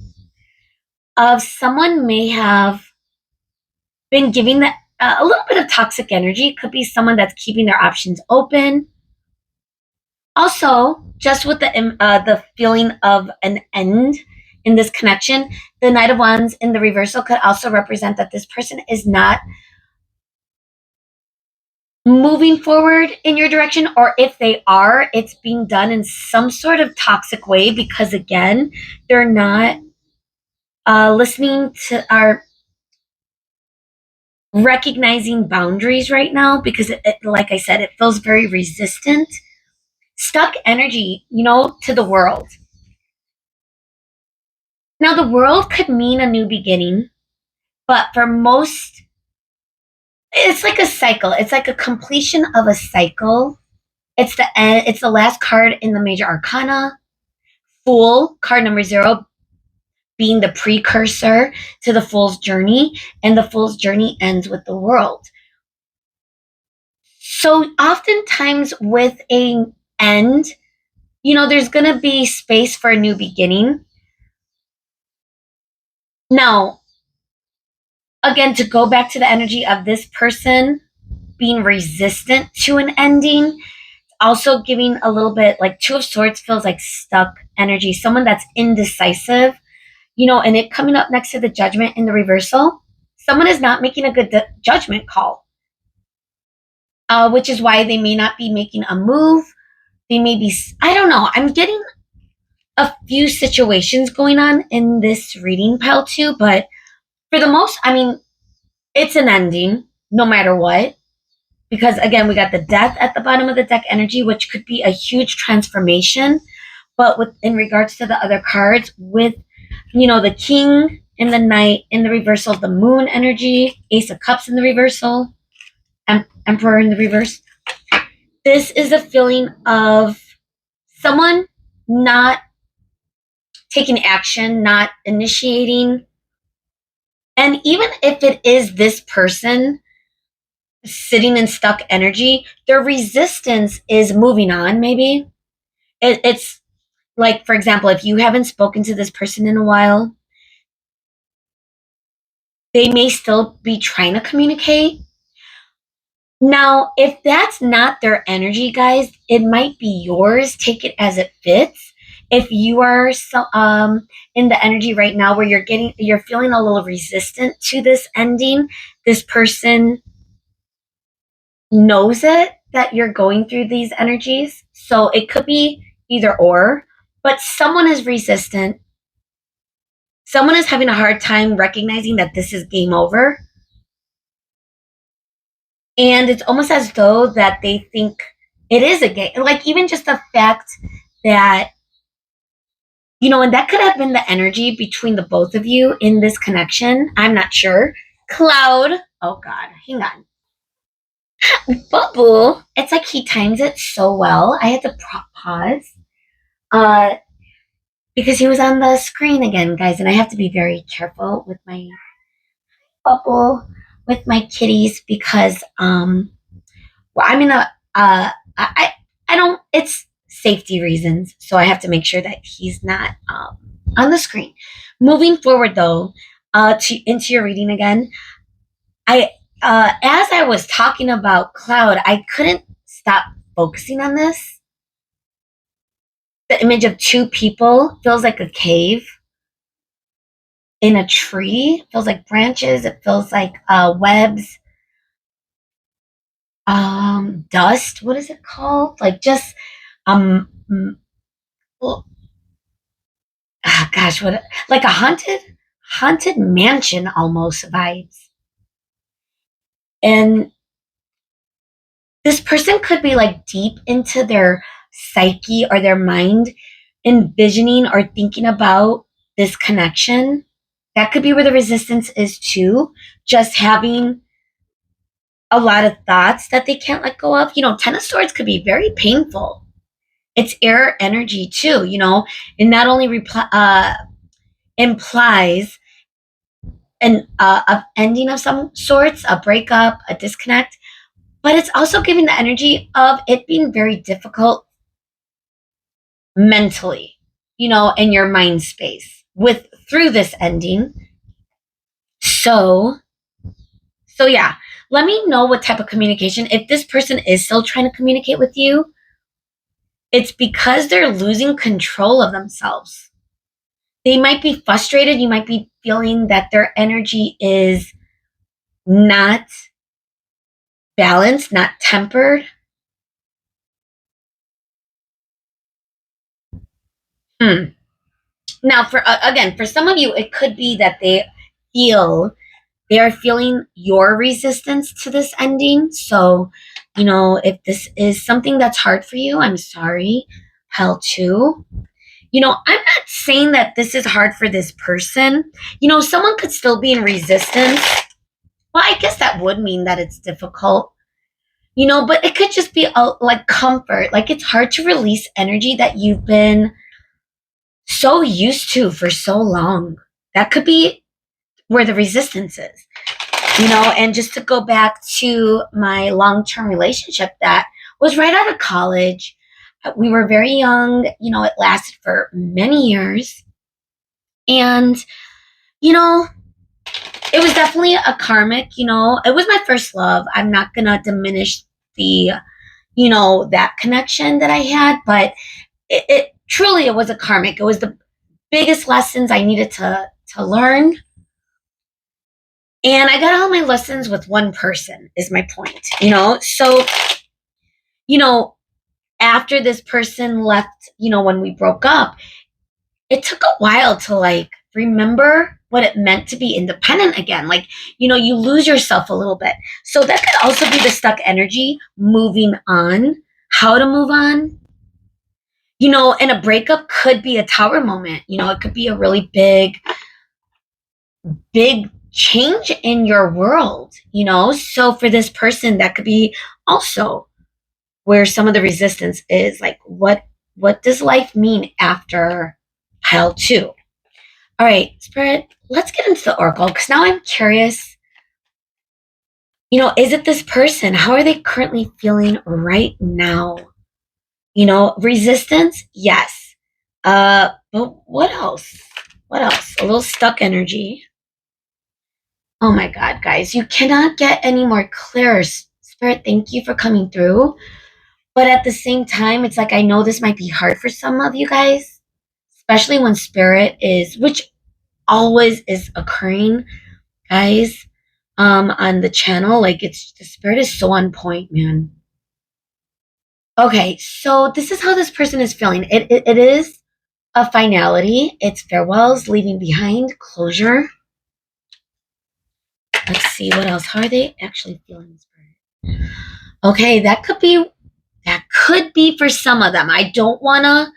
of someone may have been giving a little bit of toxic energy. It could be someone that's keeping their options open. Also, just with the feeling of an end in this connection, the Knight of Wands in the reversal could also represent that this person is not moving forward in your direction, or if they are, it's being done in some sort of toxic way, because again, they're not listening to our recognizing boundaries right now, because like I said, it feels very resistant, stuck energy, to the world. Now, the world could mean a new beginning, but for most, it's like a cycle. It's like a completion of a cycle. It's the end. It's the last card in the major arcana. Fool, card number 0, being the precursor to the Fool's journey, and the Fool's journey ends with the world. So oftentimes with an end, there's going to be space for a new beginning. Now, again, to go back to the energy of this person being resistant to an ending, also giving a little bit, like, Two of Swords feels like stuck energy, someone that's indecisive, and it coming up next to the Judgment in the reversal, someone is not making a good judgment call, which is why they may not be making a move. They may be, I don't know, I'm getting a few situations going on in this reading, pile too, but for the most, I mean, it's an ending no matter what. Because again, we got the death at the bottom of the deck energy, which could be a huge transformation. But with in regards to the other cards, with the king in the knight in the reversal, the moon energy, ace of cups in the reversal, emperor in the reverse. This is a feeling of someone not taking action, not initiating. And even if it is this person sitting in stuck energy, their resistance is moving on, maybe. It's like, for example, if you haven't spoken to this person in a while, they may still be trying to communicate. Now, if that's not their energy, guys, it might be yours. Take it as it fits. If you are in the energy right now where you're feeling a little resistant to this ending, this person knows it that you're going through these energies. So it could be either or, but someone is resistant. Someone is having a hard time recognizing that this is game over. And it's almost as though that they think it is a game. Like even just the fact that, and that could have been the energy between the both of you in this connection. I'm not sure. Cloud. Oh God, hang on. Bubble. It's like he times it so well. I had to pause. Uh, because he was on the screen again, guys, and I have to be very careful with my bubble, with my kitties, because well, I'm in a I don't. It's safety reasons, so I have to make sure that he's not on the screen. Moving forward, though, into your reading again, I as I was talking about Cloud, I couldn't stop focusing on this. The image of two people feels like a cave in a tree. It feels like branches. It feels like webs, dust. What is it called? Like just um, oh gosh, what like a haunted mansion almost vibes. And this person could be like deep into their psyche or their mind, envisioning or thinking about this connection. That could be where the resistance is too. Just having a lot of thoughts that they can't let go of. Ten of Swords could be very painful. It's air energy too, It not only implies an ending of some sorts, a breakup, a disconnect, but it's also giving the energy of it being very difficult mentally, in your mind space with through this ending. So, so yeah, let me know what type of communication. If this person is still trying to communicate with you, it's because they're losing control of themselves. They might be frustrated. You might be feeling that their energy is not balanced, not tempered. Hmm. Now, for again, for some of you, it could be that feel they are feeling your resistance to this ending. So, if this is something that's hard for you, I'm sorry. Hell, too. I'm not saying that this is hard for this person. Someone could still be in resistance. Well, I guess that would mean that it's difficult. But it could just be like comfort. Like it's hard to release energy that you've been so used to for so long. That could be where the resistance is. And just to go back to my long-term relationship that was right out of college. We were very young, it lasted for many years. And, it was definitely a karmic, it was my first love. I'm not going to diminish the, that connection that I had, but it truly, it was a karmic. It was the biggest lessons I needed to learn. And I got all my lessons with one person is my point, So, you know, after this person left, when we broke up, it took a while to like remember what it meant to be independent again. Like, you lose yourself a little bit. So that could also be the stuck energy, moving on, how to move on. And a breakup could be a tower moment. It could be a really big change in your world. So for this person, that could be also where some of the resistance is like, what does life mean after pile two? All right, Spirit, let's get into the oracle because now I'm curious. Is it this person? How are they currently feeling right now? Resistance, yes. But what else? What else? A little stuck energy. Oh my God, guys, you cannot get any more clear. Spirit, thank you for coming through. But at the same time, it's like I know this might be hard for some of you guys, especially when spirit is, which always is occurring, guys, on the channel. Like it's the spirit is so on point, man. Okay, so this is how this person is feeling. It is a finality. It's farewells, leaving behind, closure. Let's see what else. How are they actually feeling, spirit? Okay, that could be for some of them. I don't want to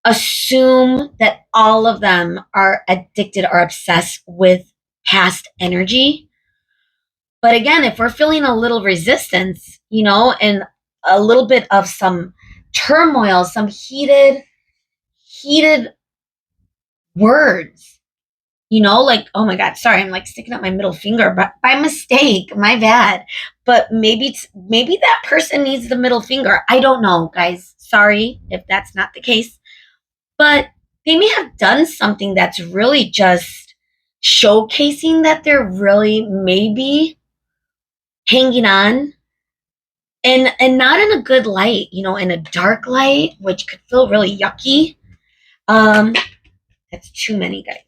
assume that all of them are addicted or obsessed with past energy. But again, if we're feeling a little resistance, and a little bit of some turmoil, some heated words, like, oh my God, sorry, I'm like sticking up my middle finger, but by mistake, my bad. But maybe that person needs the middle finger. I don't know, guys. Sorry if that's not the case. But they may have done something that's really just showcasing that they're really maybe hanging on and not in a good light, in a dark light, which could feel really yucky. Um, that's too many, guys.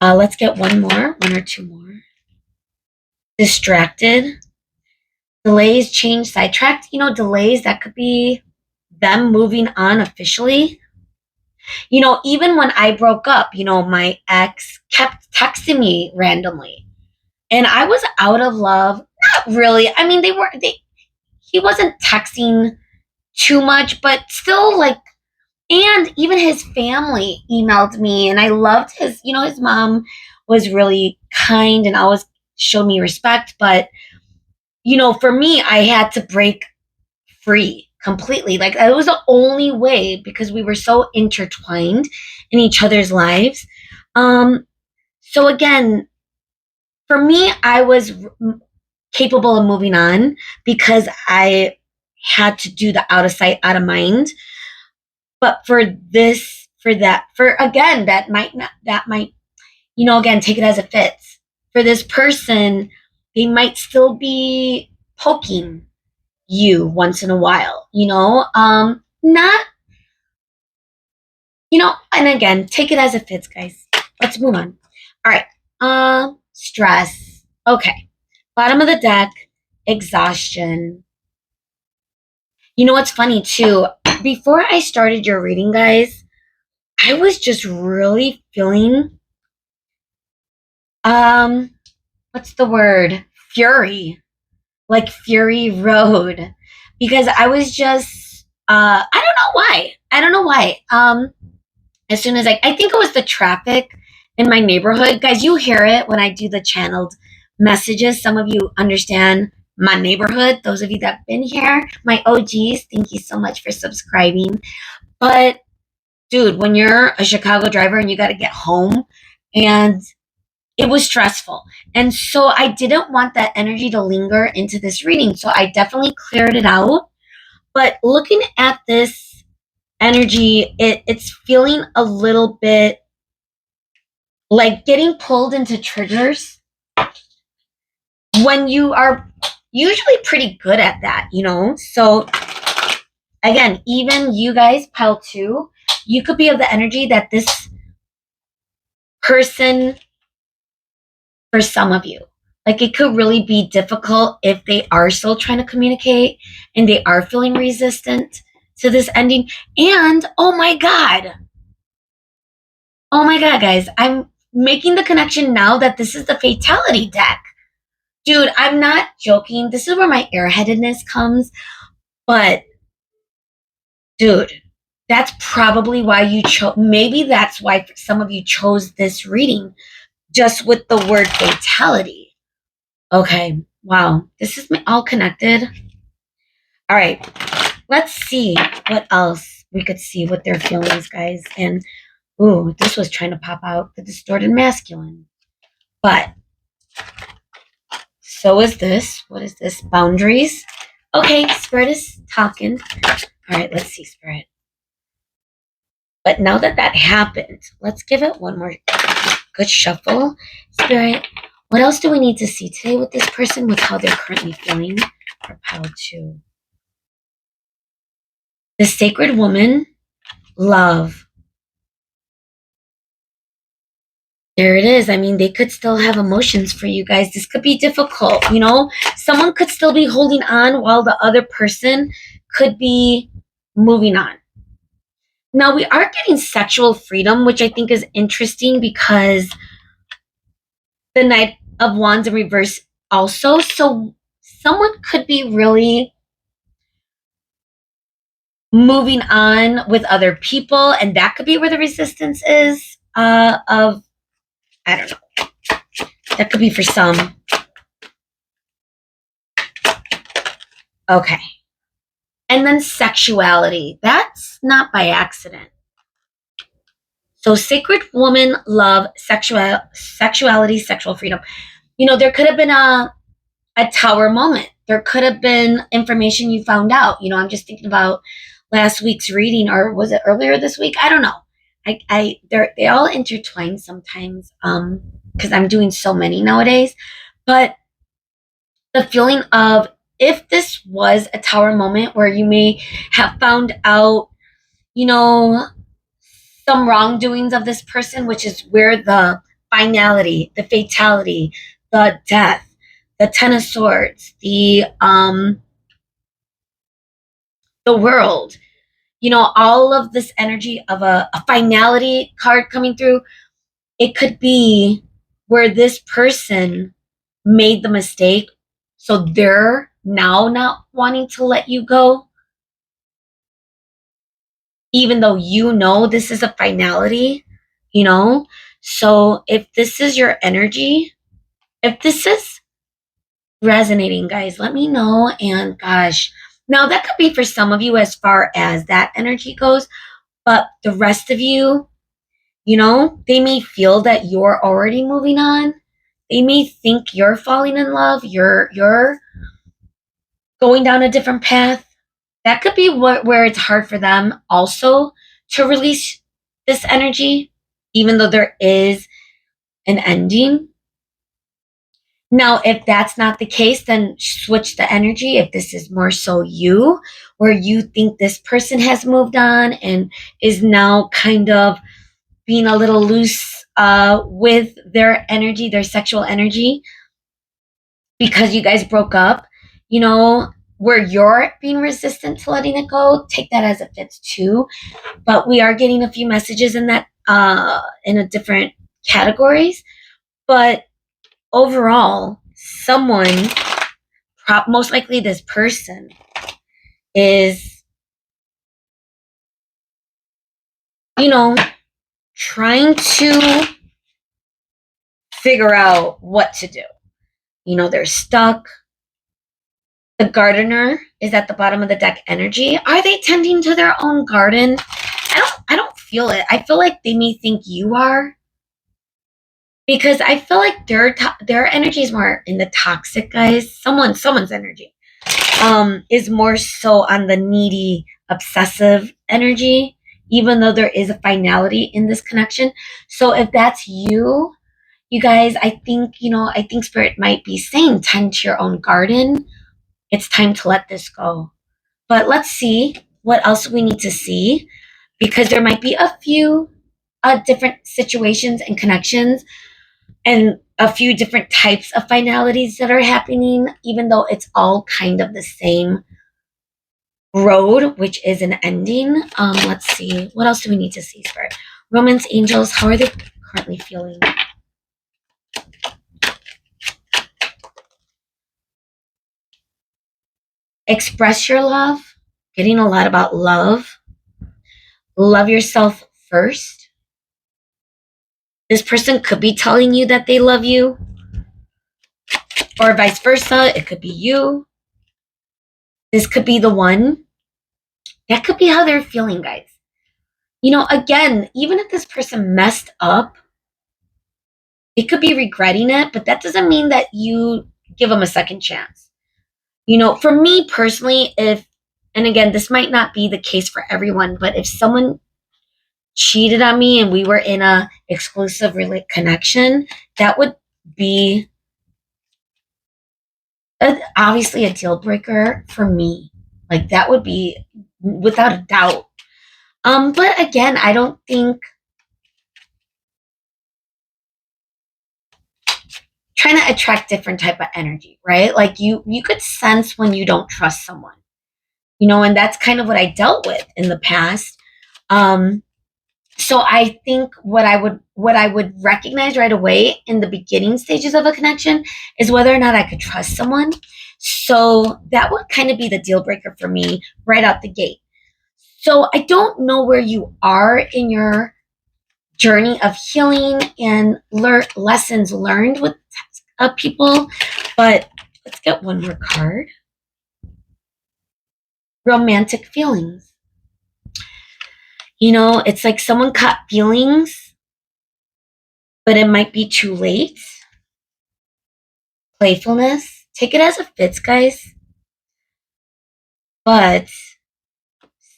Let's get one or two more. Distracted, delays, change, sidetracked. Delays that could be them moving on officially. Even when I broke up, my ex kept texting me randomly. And I was out of love. Not really. I mean, he wasn't texting too much, but still like, and even his family emailed me and I loved his mom was really kind and always showed me respect. But, for me, I had to break free completely. Like that was the only way because we were so intertwined in each other's lives. So again, for me, I was capable of moving on because I had to do the out of sight, out of mind. But for again, that might, again, take it as it fits. For this person, they might still be poking you once in a while, not, and again, take it as it fits, guys. Let's move on. All right. Stress. Okay. Bottom of the deck, exhaustion. What's funny too? Before I started your reading, guys, I was just really feeling um what's the word? Fury. Like Fury Road. Because I was just I don't know why. I don't know why. As soon as I think it was the traffic in my neighborhood. Guys, you hear it when I do the channeled messages. Some of you understand my neighborhood. Those of you that have been here, my OGs, thank you so much for subscribing. But dude, when you're a Chicago driver and you got to get home, and it was stressful. And so I didn't want that energy to linger into this reading. So I definitely cleared it out. But looking at this energy, it's feeling a little bit like getting pulled into triggers when you are usually pretty good at that. So again, even you guys, pile two, you could be of the energy that this person, for some of you, like it could really be difficult if they are still trying to communicate and they are feeling resistant to this ending. And oh my God, Oh my God, guys, I'm making the connection now that this is the Fatality deck. Dude, I'm not joking. This is where my airheadedness comes. But, dude, that's probably why you chose. Maybe that's why some of you chose this reading just with the word fatality. Okay, wow. This is all connected. All right, let's see what else we could see with their feelings, guys. And, ooh, this was trying to pop out the distorted masculine. But so is this. What is this? Boundaries. Okay, Spirit is talking. All right, let's see, Spirit. But now that that happened, let's give it one more good shuffle. Spirit, what else do we need to see today with this person with how they're currently feeling? For pile 2. The sacred woman, love. There it is. I mean, they could still have emotions for you guys. This could be difficult, you know? Someone could still be holding on while the other person could be moving on. Now, we are getting sexual freedom, which I think is interesting because the Knight of Wands in reverse also. So someone could be really moving on with other people, and that could be where the resistance is of, I don't know. That could be for some. Okay. And then sexuality. That's not by accident. So sacred woman, love, sexuality, sexual freedom. You know, there could have been a tower moment. There could have been information you found out. You know, I'm just thinking about last week's reading, or was it earlier this week? I don't know. They all intertwine sometimes because I'm doing so many nowadays. But the feeling of, if this was a tower moment where you may have found out, you know, some wrongdoings of this person, which is where the finality, the fatality, the death, the Ten of Swords, the world, you know, all of this energy of a finality card coming through. It could be where this person made the mistake, so they're now not wanting to let you go, even though you know this is a finality, you know? So if this is your energy, if this is resonating, guys, let me know. And gosh, now that could be for some of you as far as that energy goes, but the rest of you, you know, they may feel that you're already moving on. They may think you're falling in love, you're going down a different path. That could be where it's hard for them also to release this energy, even though there is an ending. Now, if that's not the case, then switch the energy. If this is more so you, where you think this person has moved on and is now kind of being a little loose with their energy, their sexual energy, because you guys broke up, you know, where you're being resistant to letting it go, take that as it fits too. But we are getting a few messages in that in a different categories. But overall, someone, most likely this person, is, you know, trying to figure out what to do. You know, they're stuck. The gardener is at the bottom of the deck energy. Are they tending to their own garden? I don't feel it. I feel like they may think you are, because I feel like their energy is more in the toxic, guys. Someone's energy is more so on the needy, obsessive energy, even though there is a finality in this connection. So if that's you, you guys, I think, you know, I think Spirit might be saying tend to your own garden. It's time to let this go. But let's see what else we need to see, because there might be a few different situations and connections and a few different types of finalities that are happening, even though it's all kind of the same road, which is an ending. Let's see. What else do we need to see, Spirit? Romance angels, how are they currently feeling? Express your love, getting a lot about love. Love yourself first. This person could be telling you that they love you, or vice versa. It could be you. This could be the one. That could be how they're feeling, guys. Again, even if this person messed up, they could be regretting it, but that doesn't mean that you give them a second chance. For me personally, and again, this might not be the case for everyone, but if someone cheated on me and we were in a exclusive connection, that would be obviously a deal breaker for me. Like that would be without a doubt. But again, I don't think trying to attract different type of energy, right? Like you could sense when you don't trust someone, and that's kind of what I dealt with in the past. Um, so I think what I would recognize right away in the beginning stages of a connection is whether or not I could trust someone. So that would kind of be the deal breaker for me right out the gate. So I don't know where you are in your journey of healing and lessons learned with people, but let's get one more card. Romantic feelings. It's like someone caught feelings, but it might be too late. Playfulness. Take it as it fits, guys. But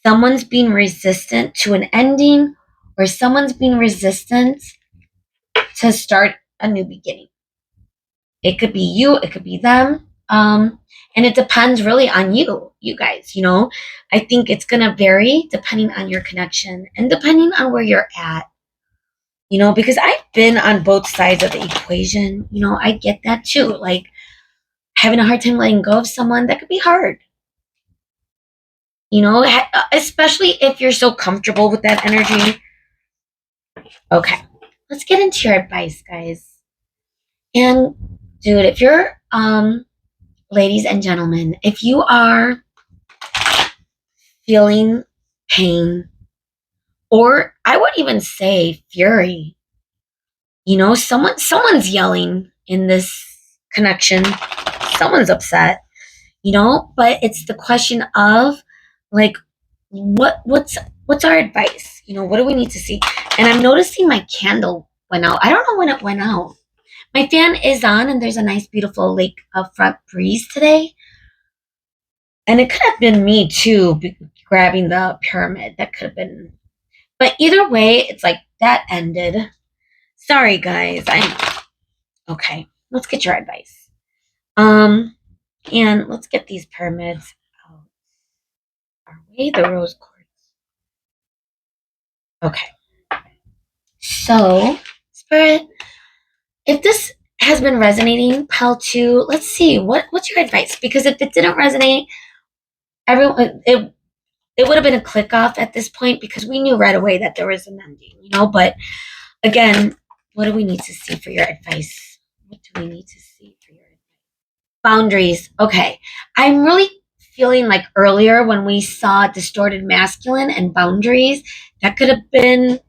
someone's being resistant to an ending, or someone's being resistant to start a new beginning. It could be you, it could be them. And it depends really on you guys. I think it's going to vary depending on your connection and depending on where you're at. Because I've been on both sides of the equation. I get that too. Like having a hard time letting go of someone, that could be hard. Especially if you're so comfortable with that energy. Okay, let's get into your advice, guys. And dude, if you're, ladies and gentlemen, if you are feeling pain, or I would even say fury, someone's yelling in this connection, someone's upset, but it's the question of like what's our advice? What do we need to see? And I'm noticing my candle went out. I don't know when it went out. My fan is on and there's a nice beautiful lake front breeze today. And it could have been me too, grabbing the pyramid. That could have been, but either way, it's like that ended. Sorry guys. I'm okay. Let's get your advice. And let's get these pyramids out our way. The rose quartz. Okay. So, Spirit, if this has been resonating, Pal 2, let's see what's your advice? Because if it didn't resonate, everyone it would have been a click off at this point because we knew right away that there was an ending. But again, what do we need to see for your advice? What do we need to see for your advice? Boundaries. Okay. I'm really feeling like earlier when we saw distorted masculine and boundaries, that could have been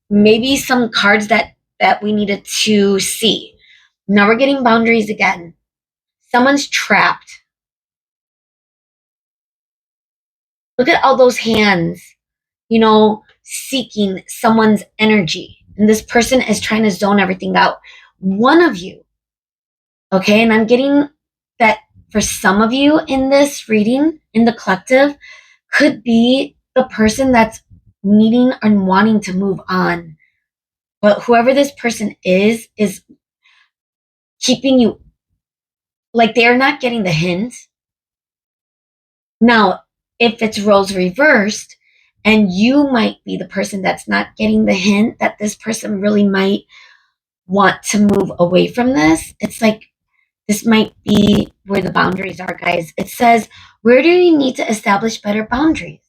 maybe some cards that we needed to see. Now we're getting boundaries again. Someone's trapped. Look at all those hands, seeking someone's energy. And this person is trying to zone everything out. One of you, okay, and I'm getting that for some of you in this reading, in the collective, could be the person that's needing and wanting to move on. But whoever this person is keeping you, like they're not getting the hint. Now, if it's roles reversed, and you might be the person that's not getting the hint that this person really might want to move away from this, it's like this might be where the boundaries are, guys. It says, where do you need to establish better boundaries?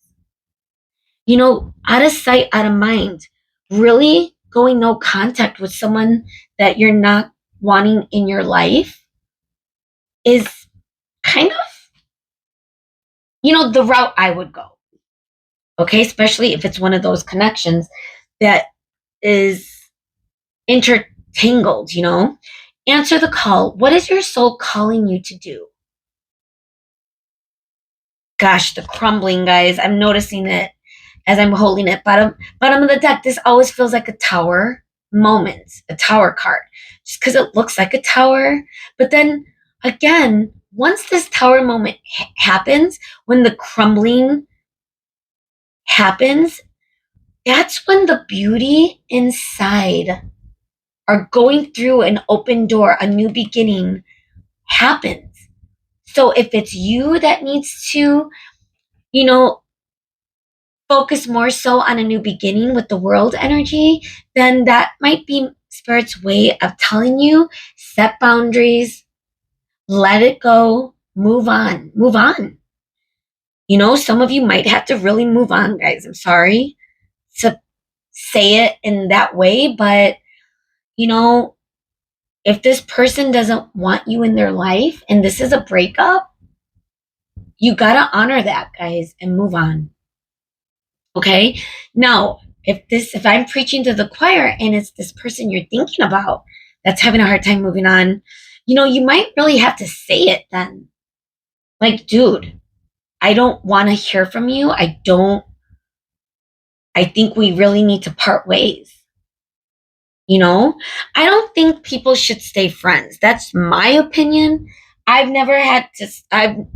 Out of sight, out of mind. really going no contact with someone that you're not wanting in your life is kind of, the route I would go. Okay, especially if it's one of those connections that is intertangled. Answer the call. What is your soul calling you to do? Gosh, the crumbling, guys. I'm noticing it as I'm holding it. Bottom of the deck. This always feels like a tower moment, a tower card, just because it looks like a tower. But then again, once this tower moment happens, when the crumbling happens, that's when the beauty inside are going through an open door, a new beginning happens. So if it's you that needs to, you know, focus more so on a new beginning with the world energy, then that might be Spirit's way of telling you set boundaries, let it go, move on, move on. Some of you might have to really move on, guys. I'm sorry to say it in that way, but you know, if this person doesn't want you in their life and this is a breakup, you got to honor that, guys, and move on. Okay? Now, if I'm preaching to the choir and it's this person you're thinking about that's having a hard time moving on, you might really have to say it then. Like, dude, I don't want to hear from you. I think we really need to part ways. I don't think people should stay friends. That's my opinion. I've never had to, oh,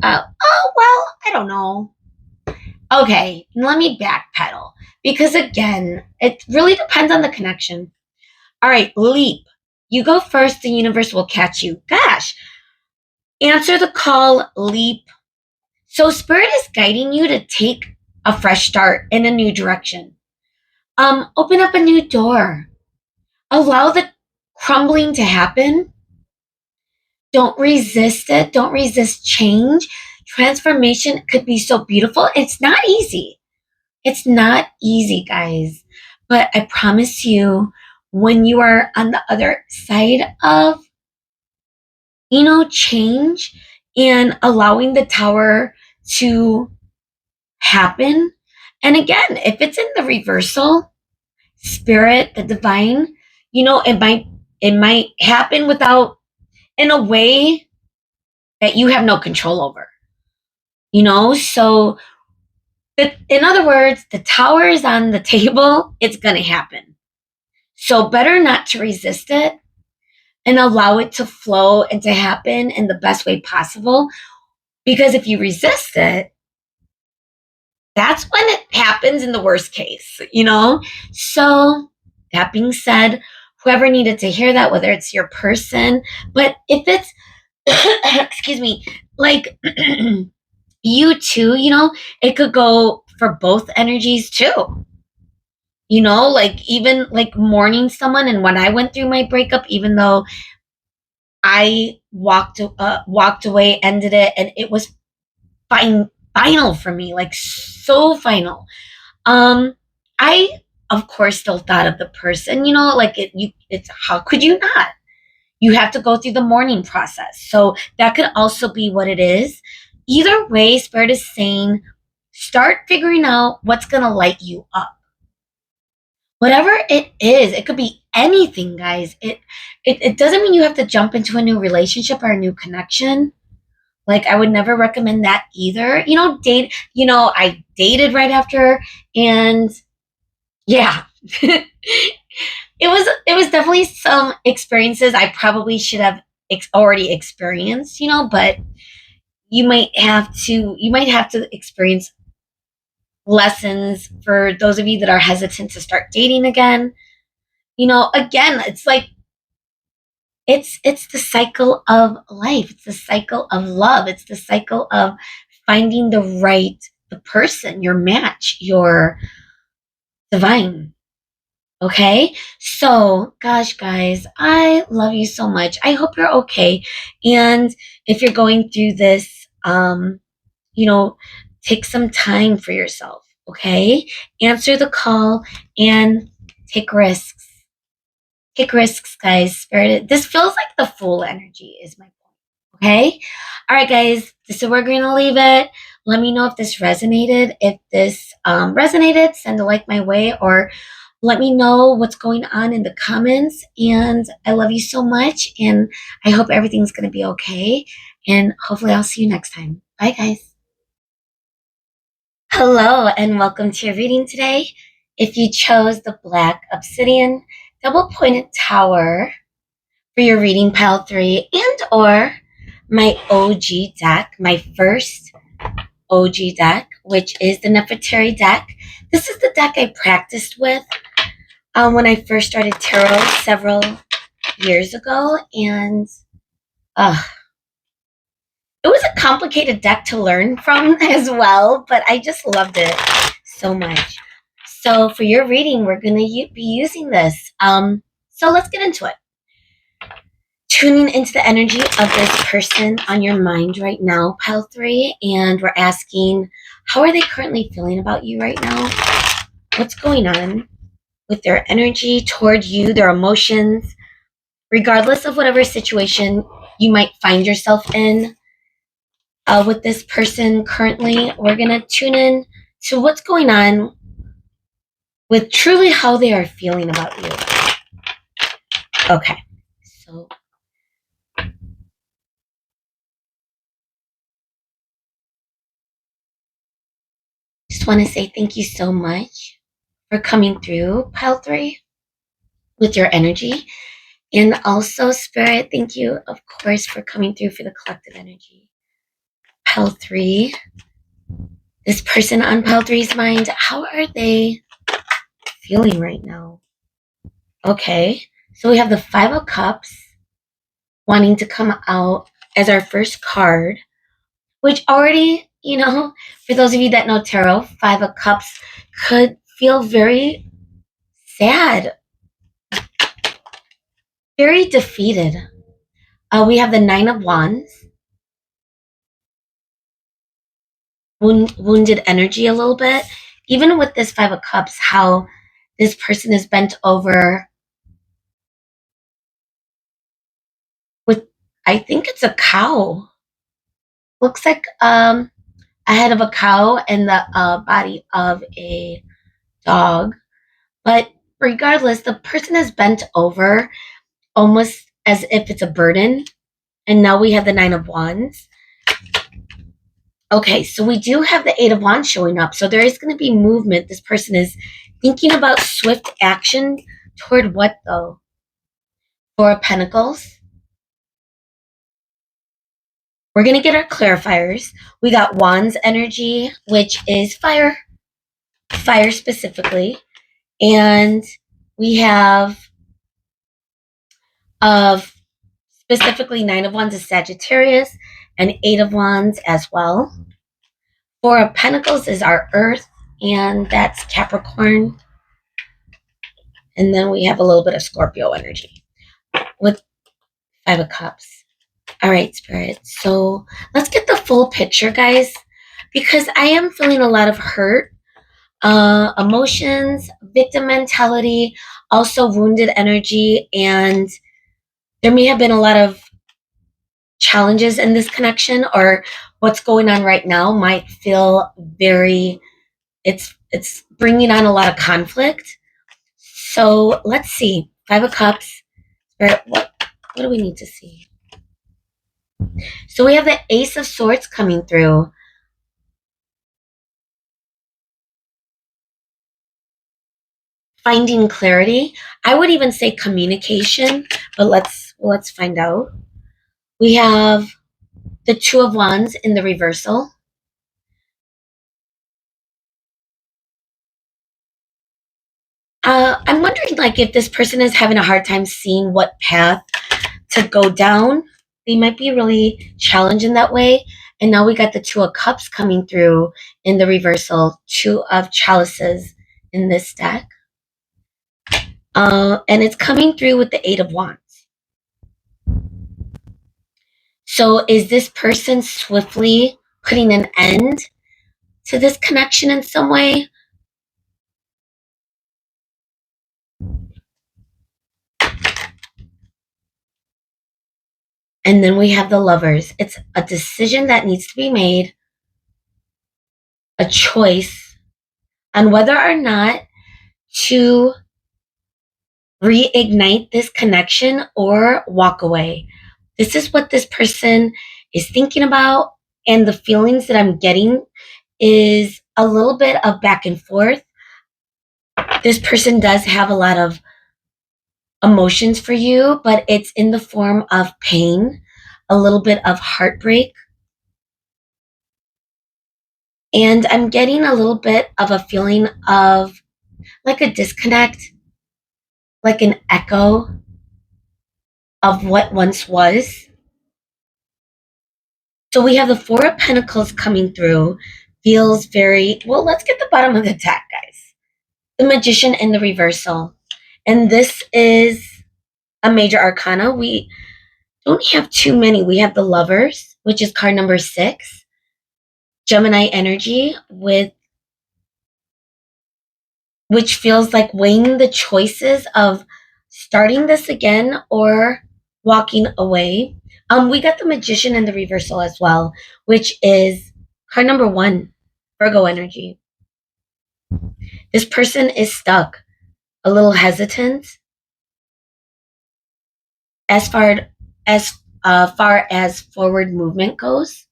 well, I don't know. Okay, let me backpedal because again, it really depends on the connection. All right, leap. You go first, the universe will catch you. Gosh, answer the call, leap. So, spirit is guiding you to take a fresh start in a new direction. Open up a new door. Allow the crumbling to happen. Don't resist it. Don't resist change. Transformation could be so beautiful. It's not easy. It's not easy, guys. But I promise you, when you are on the other side of, change and allowing the tower to happen. And again, if it's in the reversal, spirit, the divine, it might happen without in a way that you have no control over. So in other words, the tower is on the table, it's going to happen. So better not to resist it and allow it to flow and to happen in the best way possible. Because if you resist it, that's when it happens in the worst case. So that being said, whoever needed to hear that, whether it's your person, but if it's, excuse me, like you too, it could go for both energies too. Like even like mourning someone. And when I went through my breakup, even though I walked away, ended it, and it was final for me, like so final. I of course still thought of the person, like it's how could you not? You have to go through the mourning process. So that could also be what it is. Either way, Spirit is saying, start figuring out what's going to light you up. Whatever it is, it could be anything, guys. It doesn't mean you have to jump into a new relationship or a new connection. Like I would never recommend that either. I dated right after and yeah. it was definitely some experiences I probably should have already experienced, but you might have to experience lessons for those of you that are hesitant to start dating again. Again, it's like it's the cycle of life. It's the cycle of love. It's the cycle of finding the person, your match, your divine. Okay. So, gosh, guys, I love you so much. I hope you're okay. And if you're going through this, you know, take some time for yourself. Okay. Answer the call and Take risks. Take risks, guys. Spirit. This feels like the Fool energy is my point. Okay? All right, guys. This is where we're going to leave it. Let me know if this resonated. If this resonated, send a like my way, or let me know what's going on in the comments. And I love you so much. And I hope everything's going to be okay. And hopefully I'll see you next time. Bye, guys. Hello, and welcome to your reading today. If you chose the Black Obsidian Double Pointed Tower for your reading, pile 3, and or my OG deck, my first OG deck, which is the Nefertari deck. This is the deck I practiced with when I first started tarot several years ago, and it was a complicated deck to learn from as well, but I just loved it so much. So for your reading, we're going to be using this. So let's get into it. Tuning into the energy of this person on your mind right now, pile 3, and we're asking, how are they currently feeling about you right now? What's going on with their energy toward you, their emotions, regardless of whatever situation you might find yourself in with this person currently. We're going to tune in to what's going on with truly how they are feeling about you. Okay, so just want to say thank you so much for coming through, pile 3, with your energy. And also, Spirit, thank you, of course, for coming through for the collective energy. Pile 3, this person on pile 3's mind, how are they feeling right now? Okay, so we have the 5 of Cups wanting to come out as our first card, which already, for those of you that know tarot, 5 of Cups could feel very sad, very defeated. We have the 9 of Wands, wounded energy a little bit. Even with this 5 of Cups, how this person is bent over with, I think it's a cow. Looks like a head of a cow and the body of a dog. But regardless, the person is bent over almost as if it's a burden. And now we have the 9 of Wands. Okay, so we do have the 8 of Wands showing up. So there is going to be movement. This person is thinking about swift action toward what, though? 4 of Pentacles. We're going to get our clarifiers. We got Wands energy, which is fire specifically. And we have specifically 9 of Wands is Sagittarius and 8 of Wands as well. 4 of Pentacles is our Earth, and that's Capricorn. And then we have a little bit of Scorpio energy with 5 of Cups. All right, Spirit. So let's get the full picture, guys, because I am feeling a lot of hurt, emotions, victim mentality, also wounded energy, and there may have been a lot of challenges in this connection, or what's going on right now might feel very, it's bringing on a lot of conflict. So let's see. 5 of Cups. Spirit, what do we need to see? So we have the Ace of Swords coming through. Finding clarity. I would even say communication, but let's find out. We have the 2 of Wands in the reversal. I'm wondering, like, if this person is having a hard time seeing what path to go down. They might be really challenged in that way. And now we got the 2 of Cups coming through in the reversal, 2 of Chalices in this deck. And it's coming through with the 8 of Wands. So is this person swiftly putting an end to this connection in some way? And then we have the Lovers. It's a decision that needs to be made, a choice on whether or not to reignite this connection or walk away. This is what this person is thinking about, and the feelings that I'm getting is a little bit of back and forth. This person does have a lot of emotions for you, but it's in the form of pain, a little bit of heartbreak, and I'm getting a little bit of a feeling of like a disconnect, like an echo of what once was. So we have the Four of Pentacles coming through. Feels very well. Let's get the bottom of the deck, guys. The Magician in the reversal. And this is a major arcana. We don't have too many. We have the Lovers, which is card number 6. Gemini energy, with which feels like weighing the choices of starting this again or walking away. We got the Magician in the reversal as well, which is card number 1, Virgo energy. This person is stuck, a little hesitant as far as forward movement goes.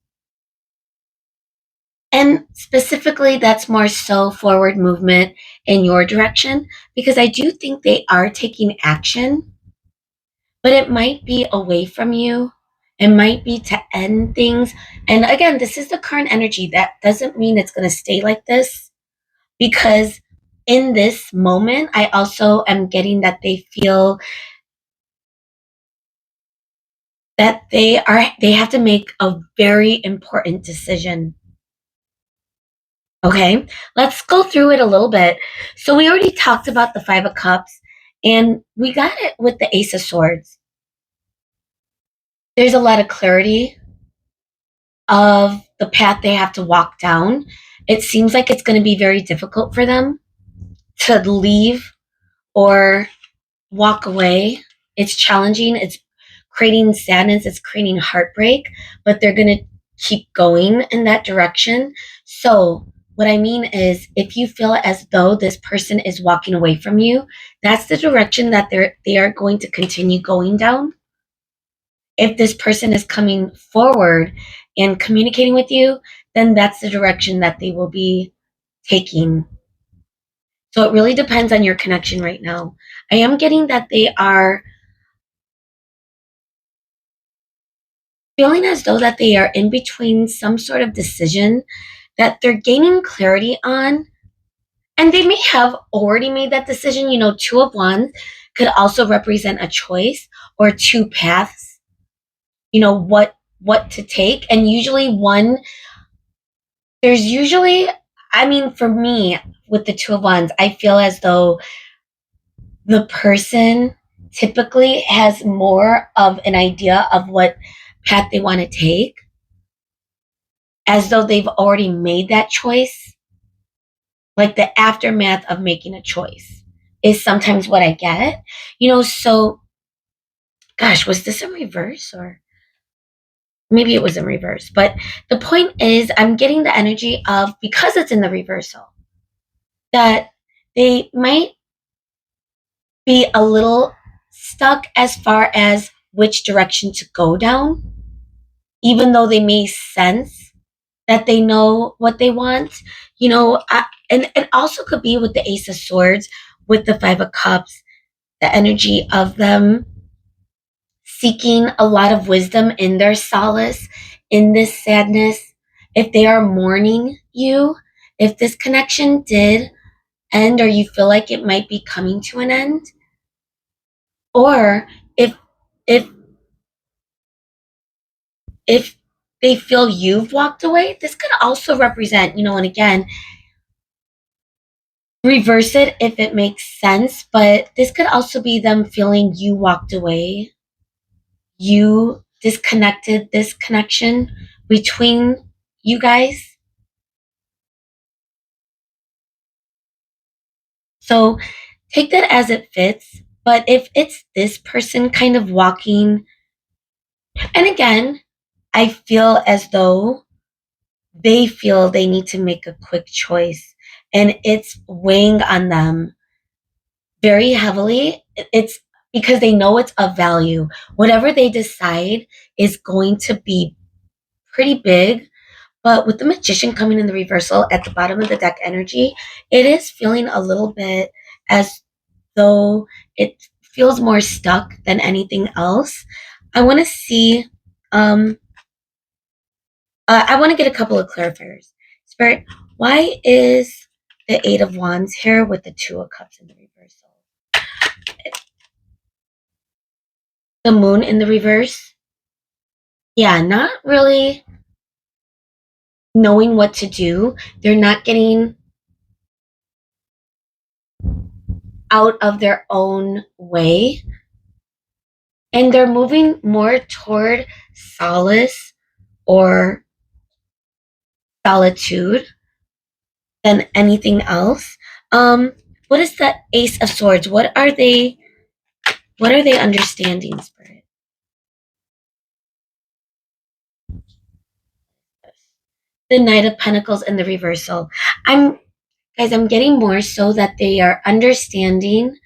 And specifically, that's more so forward movement in your direction, because I do think they are taking action, but it might be away from you. It might be to end things. And again, this is the current energy. That doesn't mean it's going to stay like this, because in this moment, I also am getting that they feel that they have to make a very important decision. Okay, let's go through it a little bit. So we already talked about the 5 of Cups, and we got it with the Ace of Swords. There's a lot of clarity of the path they have to walk down. It seems like it's going to be very difficult for them to leave or walk away. It's challenging. It's creating sadness. It's creating heartbreak, but they're going to keep going in that direction. So what I mean is, if you feel as though this person is walking away from you, that's the direction that they are going to continue going down. If this person is coming forward and communicating with you, then that's the direction that they will be taking. So it really depends on your connection right now. I am getting that they are feeling as though that they are in between some sort of decision that they're gaining clarity on, and they may have already made that decision. 2 of Wands could also represent a choice or 2 paths, what to take. And usually there's usually, I mean, for me, with the 2 of Wands, I feel as though the person typically has more of an idea of what path they want to take, as though they've already made that choice. Like the aftermath of making a choice is sometimes what I get. So gosh, was this in reverse, or maybe it was in reverse? But the point is, I'm getting the energy of, because it's in the reversal, that they might be a little stuck as far as which direction to go down, even though they may sense that they know what they want. And it also could be with the Ace of Swords, with the 5 of Cups, the energy of them seeking a lot of wisdom in their solace, in this sadness. If they are mourning you, if this connection did end, or you feel like it might be coming to an end, or if if if they feel you've walked away, this could also represent, and again, reverse it if it makes sense, but this could also be them feeling you walked away, you disconnected this connection between you guys. So take that as it fits. But if it's this person kind of walking And again, I feel as though they feel they need to make a quick choice and it's weighing on them very heavily. It's because they know it's of value. Whatever they decide is going to be pretty big. But with the magician coming in the reversal at the bottom of the deck energy, it is feeling a little bit as though it feels more stuck than anything else. I want to see, um, I want to get a couple of clarifiers. Spirit, why is the Eight of Wands here with the Two of Cups in the reversal? The Moon in the reverse? Yeah, not really knowing what to do. They're not getting out of their own way. And they're moving more toward solace or solitude than anything else. What is the Ace of Swords? What are they understanding, Spirit? The Knight of Pentacles in the reversal. I'm getting more so that they are understanding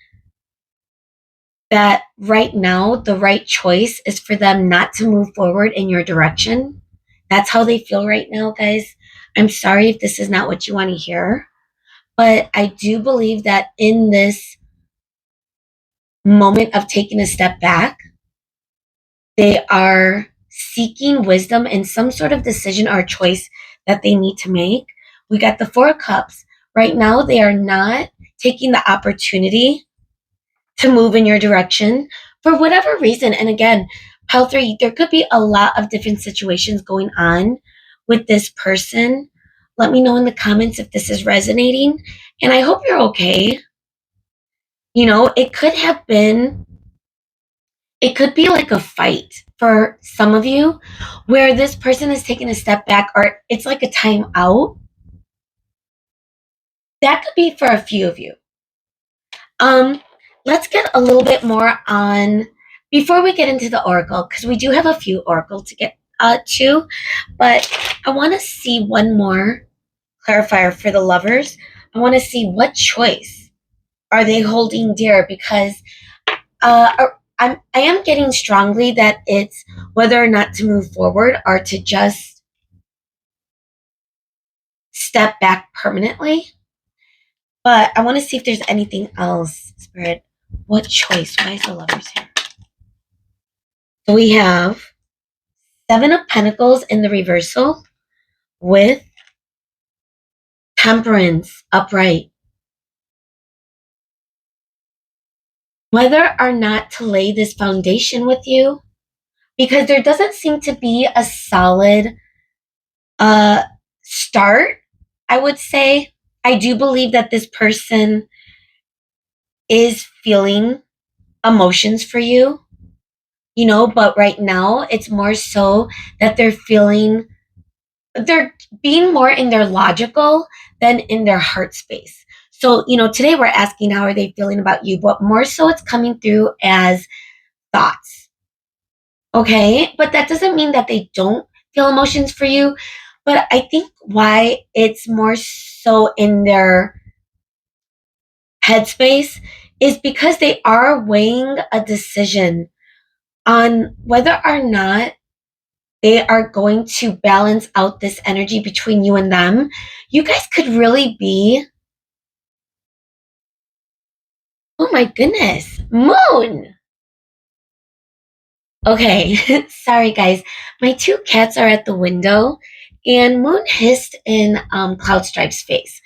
that right now the right choice is for them not to move forward in your direction. That's how they feel right now, guys. I'm sorry if this is not what you want to hear, but I do believe that in this moment of taking a step back, they are seeking wisdom in some sort of decision or choice that they need to make. We got the Four of Cups. Right now, they are not taking the opportunity to move in your direction for whatever reason. And again, pile three, there could be a lot of different situations going on with this person. Let me know in the comments if this is resonating. And I hope you're okay. You know, it could be like a fight for some of you where this person is taking a step back or it's like a time out. That could be for a few of you. Um, let's get a little bit more on before we get into the oracle because we do have a few oracle to get to, but I want to see one more clarifier for the lovers. I want to see what choice are they holding dear because I am getting strongly that it's whether or not to move forward or to just step back permanently. But I want to see if there's anything else, Spirit. What choice? Why is the lovers here? So we have Seven of Pentacles in the reversal with Temperance upright. Whether or not to lay this foundation with you, because there doesn't seem to be a solid start, I would say. I do believe that this person is feeling emotions for you, you know, but right now it's more so that they're being more in their logical than in their heart space. So, you know, today we're asking how are they feeling about you, but more so it's coming through as thoughts. Okay. But that doesn't mean that they don't feel emotions for you. But I think why it's more so in their headspace is because they are weighing a decision on whether or not they are going to balance out this energy between you and them. You guys could really be, oh my goodness, Moon. Okay, sorry guys. My two cats are at the window and Moon hissed in Cloud Stripe's face,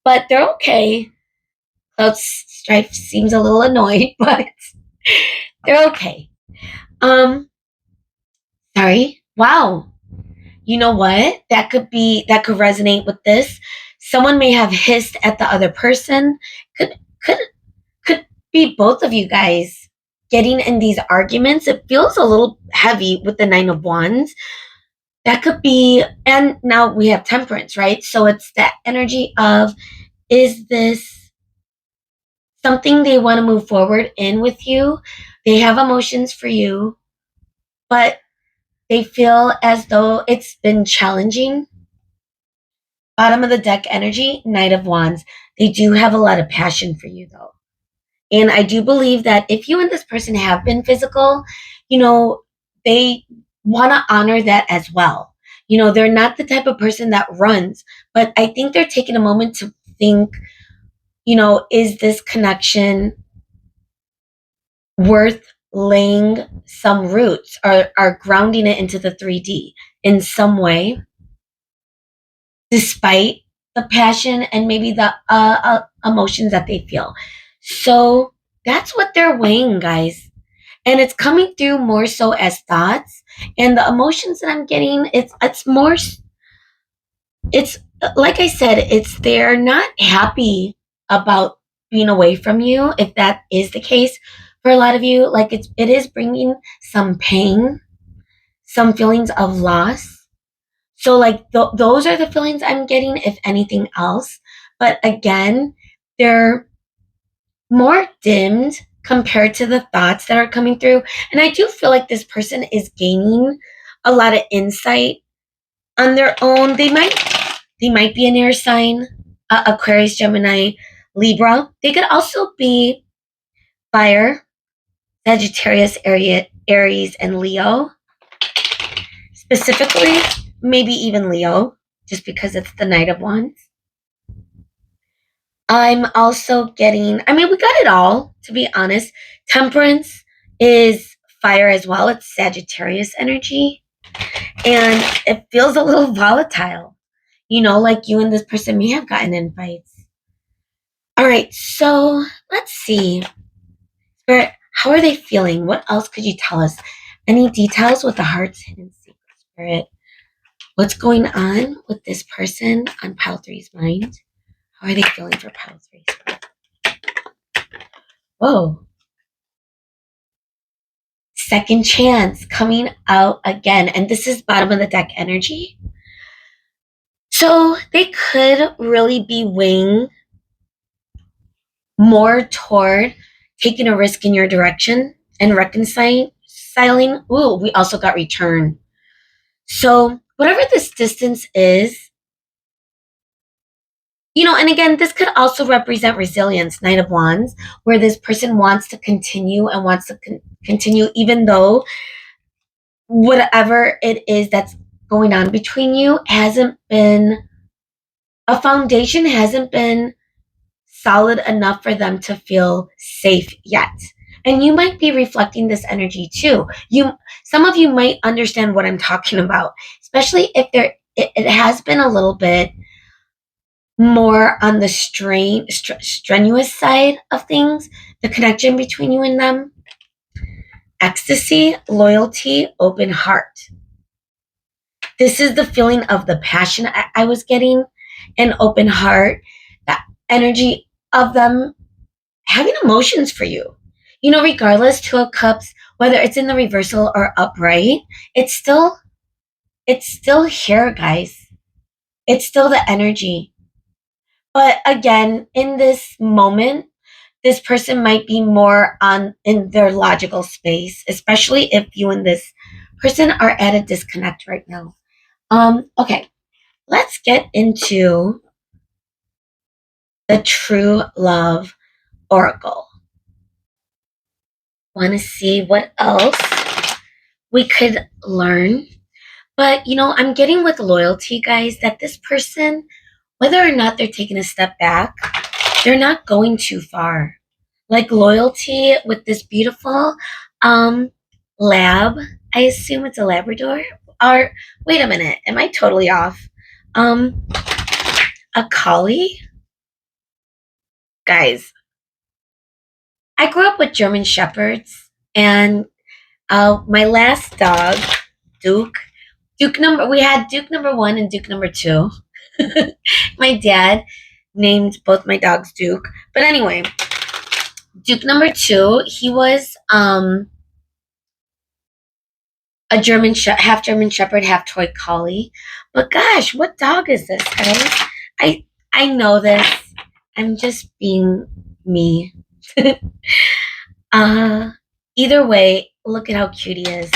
but they're okay. Cloud Stripe seems a little annoyed, but they're okay. Um, sorry. Wow. You know what? That could resonate with this. Someone may have hissed at the other person. Could could could be both of you guys getting in these arguments. It feels a little heavy with the Nine of Wands. That could be, and now we have Temperance, right? So it's that energy of, is this something they want to move forward in with you? They have emotions for you, but They feel as though it's been challenging. Bottom of the deck energy, Knight of Wands. They do have a lot of passion for you, though. And I do believe that if you and this person have been physical, they want to honor that as well. They're not the type of person that runs, but I think they're taking a moment to think, is this connection worth laying some roots or are grounding it into the 3D in some way, despite the passion and maybe the emotions that they feel. So that's what they're weighing, guys. And it's coming through more so as thoughts. And the emotions that I'm getting, it's more, it's like I said, it's they're not happy about being away from you. If that is the case for a lot of you, like it is bringing some pain, some feelings of loss. So like those are the feelings I'm getting, if anything else. But again, they're more dimmed compared to the thoughts that are coming through. And I do feel like this person is gaining a lot of insight on their own. They might be an air sign, Aquarius, Gemini, Libra. They could also be fire, Sagittarius, Aries, and Leo. Specifically, maybe even Leo, just because it's the Knight of Wands. I'm also getting, we got it all, to be honest. Temperance is fire as well. It's Sagittarius energy. And it feels a little volatile. Like you and this person may have gotten in fights. All right, so let's see. Spirit, how are they feeling? What else could you tell us? Any details with the heart's hidden secret, Spirit? What's going on with this person on Pile 3's mind? How are they feeling for Pile 3? Whoa. Second chance coming out again. And this is bottom of the deck energy. So they could really be weighing more toward taking a risk in your direction and reconciling. Ooh, we also got return. So whatever this distance is, and again, this could also represent resilience, Knight of Wands, where this person wants to continue and wants to continue even though whatever it is that's going on between you a foundation hasn't been solid enough for them to feel safe yet. And you might be reflecting this energy too. Some of you might understand what I'm talking about, especially if it has been a little bit more on the strenuous side of things, the connection between you and them. Ecstasy, loyalty, open heart. This is the feeling of the passion I was getting, an open heart, that energy of them having emotions for you. Regardless, Two of Cups, whether it's in the reversal or upright, it's still here, guys. It's still the energy. But again, in this moment, this person might be more in their logical space, especially if you and this person are at a disconnect right now. Okay, let's get into the True Love Oracle. Want to see what else we could learn. But, I'm getting with loyalty, guys, that this person, whether or not they're taking a step back, they're not going too far. Like loyalty with this beautiful lab. I assume it's a Labrador. Or, wait a minute, am I totally off? A collie? Guys, I grew up with German Shepherds, and my last dog, Duke we had Duke number 1 and Duke number 2. My dad named both my dogs Duke. But anyway, Duke number 2, he was a half German Shepherd, half toy collie. But gosh, what dog is this, guys? I know this. I'm just being me. Either way, look at how cute he is.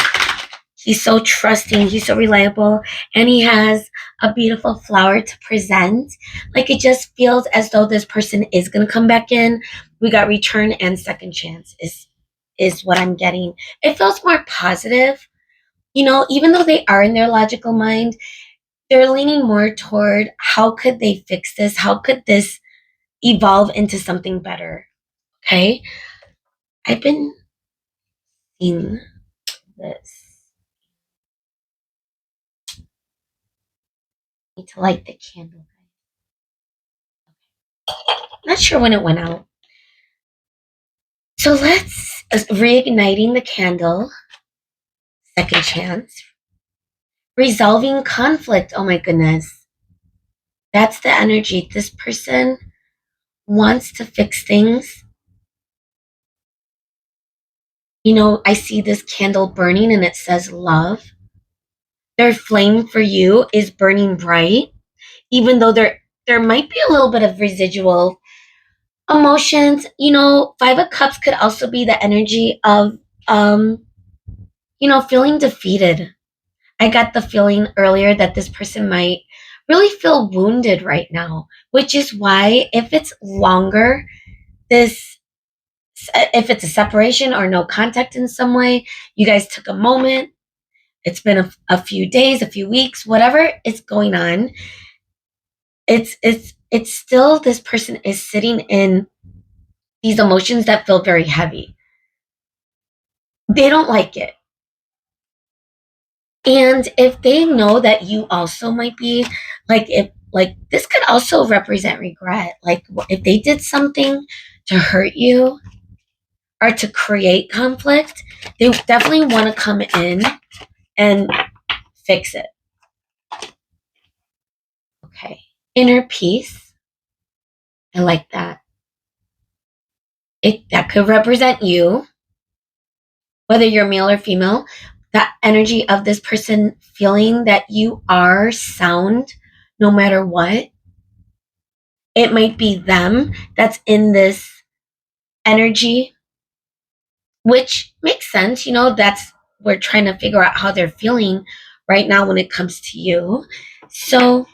He's so trusting, he's so reliable, and he has a beautiful flower to present. Like it just feels as though this person is going to come back in. We got return and second chance is what I'm getting. It feels more positive. Even though they are in their logical mind, they're leaning more toward how could they fix this? How could this evolve into something better? Okay. I've been seeing this. I need to light the candle. Not sure when it went out. So let's reigniting the candle. Second chance. Resolving conflict. Oh my goodness. That's the energy. This person wants to fix things. I see this candle burning and it says love. Their flame for you is burning bright, even though there might be a little bit of residual emotions. Five of Cups could also be the energy of feeling defeated. I got the feeling earlier that this person might really feel wounded right now, which is why if it's longer, this if it's a separation or no contact in some way, you guys took a moment. It's been a few days, a few weeks, whatever is going on. It's still this person is sitting in these emotions that feel very heavy. They don't like it. And if they know that you also might be if this could also represent regret. Like if they did something to hurt you or to create conflict, they definitely want to come in and fix it. Okay. Inner peace. I like that. That could represent you, whether you're male or female, that energy of this person feeling that you are sound no matter what. It might be them that's in this energy, which makes sense. That's we're trying to figure out how they're feeling right now when it comes to you. So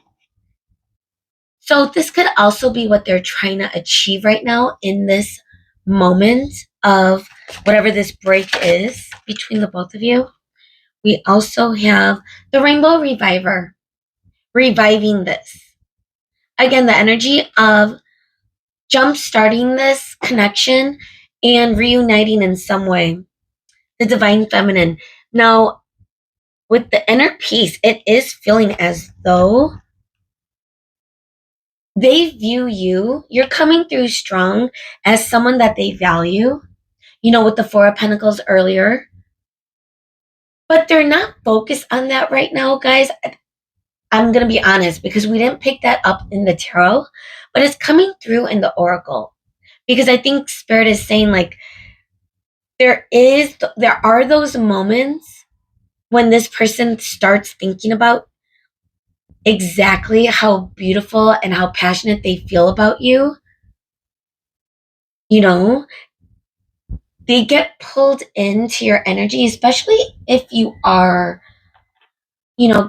this could also be what they're trying to achieve right now in this moment of whatever this break is between the both of you. We also have the Rainbow Reviver reviving this. Again, the energy of jump starting this connection and reuniting in some way. The Divine Feminine. Now, with the inner peace, it is feeling as though they view you're coming through strong as someone that they value, with the Four of Pentacles earlier. But they're not focused on that right now, guys. I'm going to be honest because we didn't pick that up in the tarot, but it's coming through in the oracle. Because I think Spirit is saying like there are those moments when this person starts thinking about exactly how beautiful and how passionate they feel about you. They get pulled into your energy, especially if you are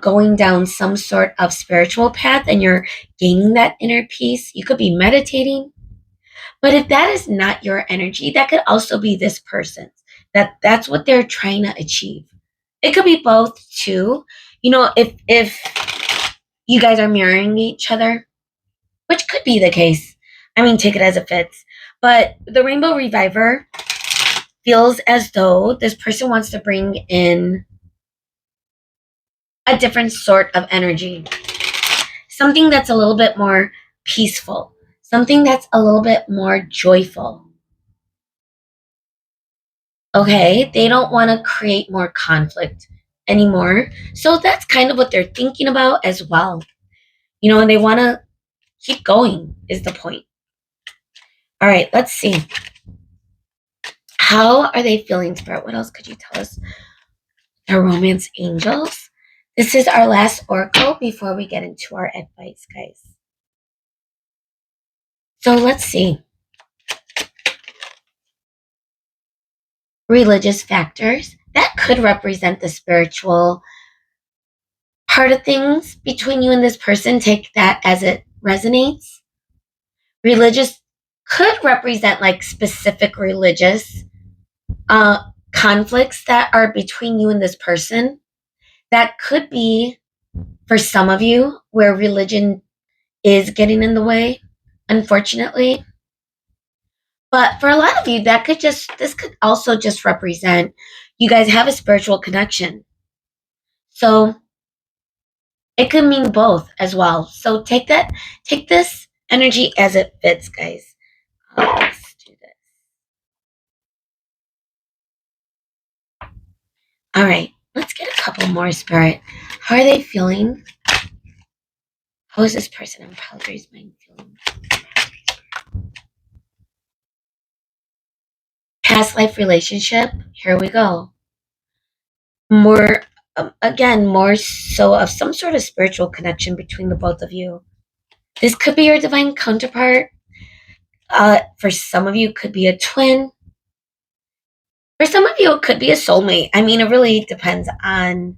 going down some sort of spiritual path and you're gaining that inner peace. You could be meditating. But if that is not your energy, that could also be this person's. That's what they're trying to achieve. It could be both too. If you guys are mirroring each other, which could be the case. I mean, take it as it fits. But the Rainbow Reviver feels as though this person wants to bring in a different sort of energy. Something that's a little bit more peaceful. Something that's a little bit more joyful. Okay, they don't want to create more conflict anymore. So that's kind of what they're thinking about as well. And they want to keep going, is the point. All right, let's see. How are they feeling, Spirit? What else could you tell us? The Romance Angels. This is our last oracle before we get into our advice, guys. So let's see. Religious factors, that could represent the spiritual part of things between you and this person. Take that as it resonates. Religious could represent like specific religious uh, conflicts that are between you and this person. That could be for some of you where religion is getting in the way, unfortunately. But for a lot of you, this could also just represent you guys have a spiritual connection. So it could mean both as well. So take this energy as it fits, guys. Let's do this. All right, let's get a couple more, Spirit. How are they feeling? How is this person in Palgray's mind feeling? Past life relationship. Here we go. More, again, more so of some sort of spiritual connection between the both of you. This could be your divine counterpart. For some of you, it could be a twin. For some of you, it could be a soulmate. I mean, it really depends on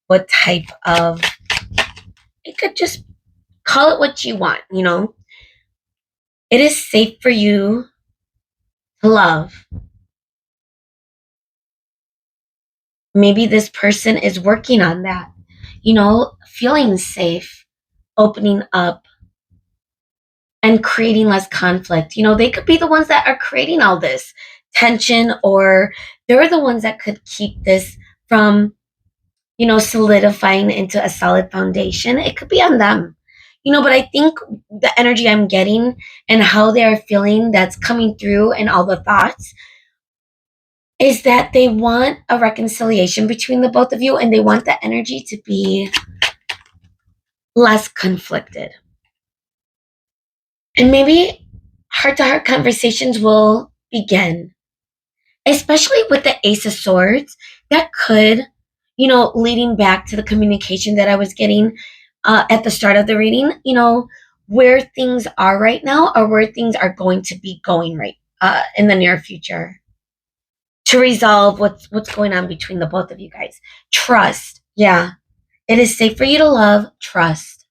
what type of. It could just call it what you want, you know? It is safe for you to love. Maybe this person is working on that, you know, feeling safe, opening up, and creating less conflict. You know, they could be the ones that are creating all this tension, or they're the ones that could keep this from, you know, solidifying into a solid foundation. It could be on them, you know, but I think the energy I'm getting and how they are feeling that's coming through and all the thoughts is that they want a reconciliation between the both of you, and they want the energy to be less conflicted. And maybe heart to heart conversations will begin, especially with the Ace of Swords. That could, you know, leading back to the communication that I was getting at the start of the reading, you know, where things are right now or where things are going to be going right in the near future to resolve what's going on between the both of you guys. Trust. Yeah. It is safe for you to love. Trust.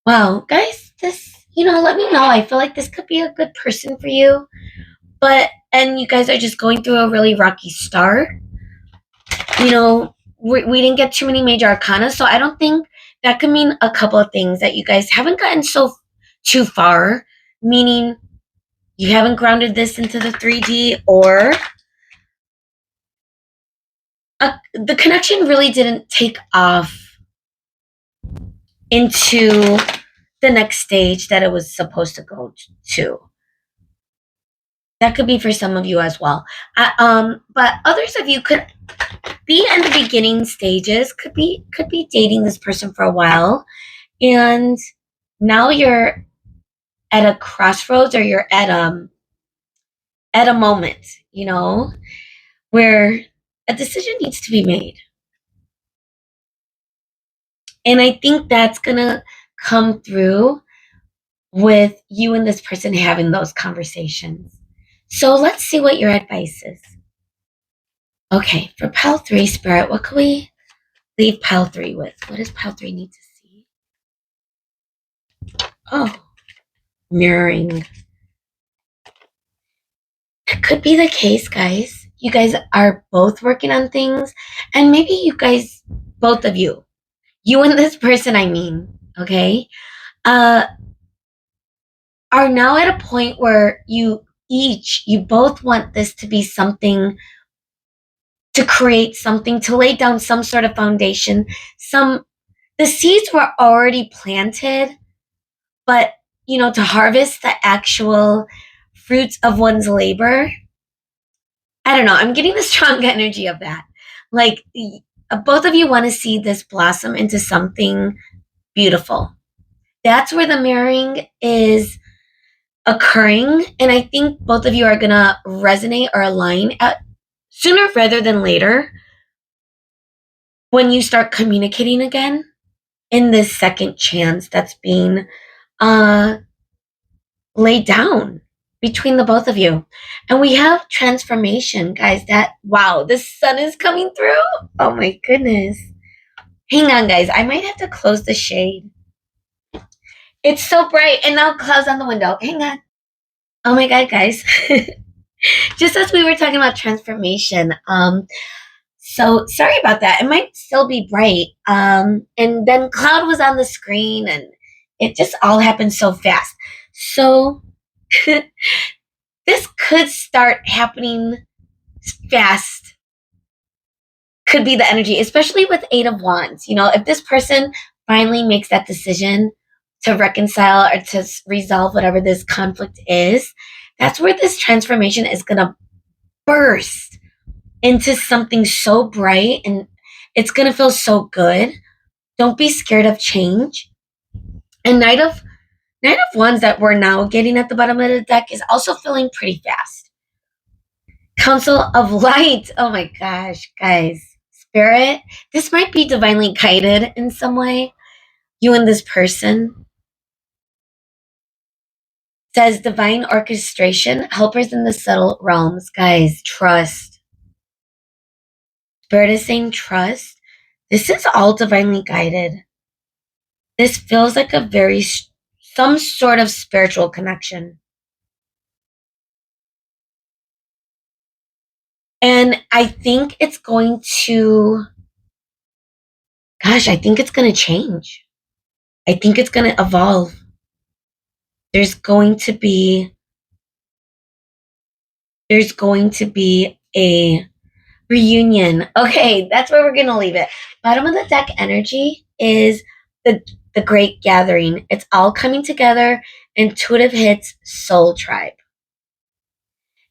Wow, guys, this, you know, let me know. I feel like this could be a good person for you. And you guys are just going through a really rocky start. You know, we didn't get too many major arcana, so I don't think that could mean a couple of things that you guys haven't gotten so too far, meaning you haven't grounded this into the 3D, or the connection really didn't take off into the next stage that it was supposed to go to. That could be for some of you as well. But others of you could be in the beginning stages, could be dating this person for a while, and now you're at a crossroads, or you're at a moment, you know, where a decision needs to be made. And I think that's gonna come through with you and this person having those conversations. So let's see what your advice is. Okay, for pile 3, Spirit, what can we leave pile 3 with? What does pile 3 need to see? Oh, mirroring. It could be the case, guys. You guys are both working on things, and maybe you guys, both of you and this person, I mean, okay, uh, are now at a point where you both want this to be something, to create something, to lay down some sort of foundation. The seeds were already planted, but, you know, to harvest the actual fruits of one's labor, I don't know. I'm getting the strong energy of that. Like, both of you want to see this blossom into something beautiful. That's where the mirroring is occurring. And I think both of you are going to resonate or align sooner rather than later when you start communicating again in this second chance that's being uh, laid down. between the both of you. And we have transformation, guys. That, wow, the sun is coming through. Oh my goodness. Hang on, guys. I might have to close the shade. It's so bright. And now clouds on the window. Hang on. Oh my God, guys. Just as we were talking about transformation, so sorry about that. It might still be bright. And then cloud was on the screen and it just all happened so fast. So this could start happening fast. Could be the energy, especially with Eight of Wands. You know, if this person finally makes that decision to reconcile or to resolve whatever this conflict is, that's where this transformation is going to burst into something so bright and it's going to feel so good. Don't be scared of change. And Knight of Wands that we're now getting at the bottom of the deck is also feeling pretty fast. Council of Light. Oh my gosh, guys. Spirit, this might be divinely guided in some way. You and this person. Says divine orchestration, helpers in the subtle realms. Guys, trust. Spirit is saying trust. This is all divinely guided. This feels like some sort of spiritual connection. And I think it's going to, I think it's going to change. I think it's going to evolve. There's going to be a reunion. Okay, that's where we're going to leave it. Bottom of the deck energy is the great gathering. It's all coming together. Intuitive hits, soul tribe.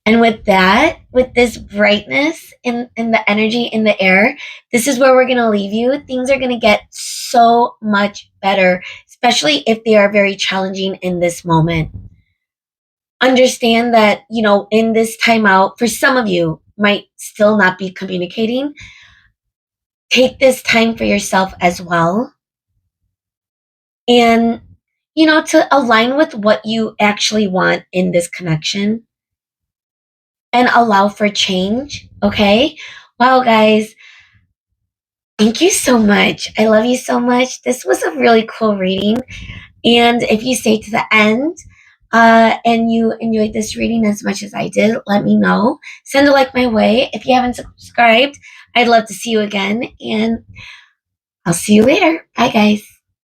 And with that, with this brightness in the energy in the air, this is where we're going to leave you. Things are going to get so much better, especially if they are very challenging in this moment. Understand that, you know, in this timeout, for some of you, might still not be communicating. Take this time for yourself as well. And, you know, to align with what you actually want in this connection and allow for change. Okay. Wow, guys. Thank you so much. I love you so much. This was a really cool reading. And if you stay to the end and you enjoyed this reading as much as I did, let me know. Send a like my way. If you haven't subscribed, I'd love to see you again. And I'll see you later. Bye, guys.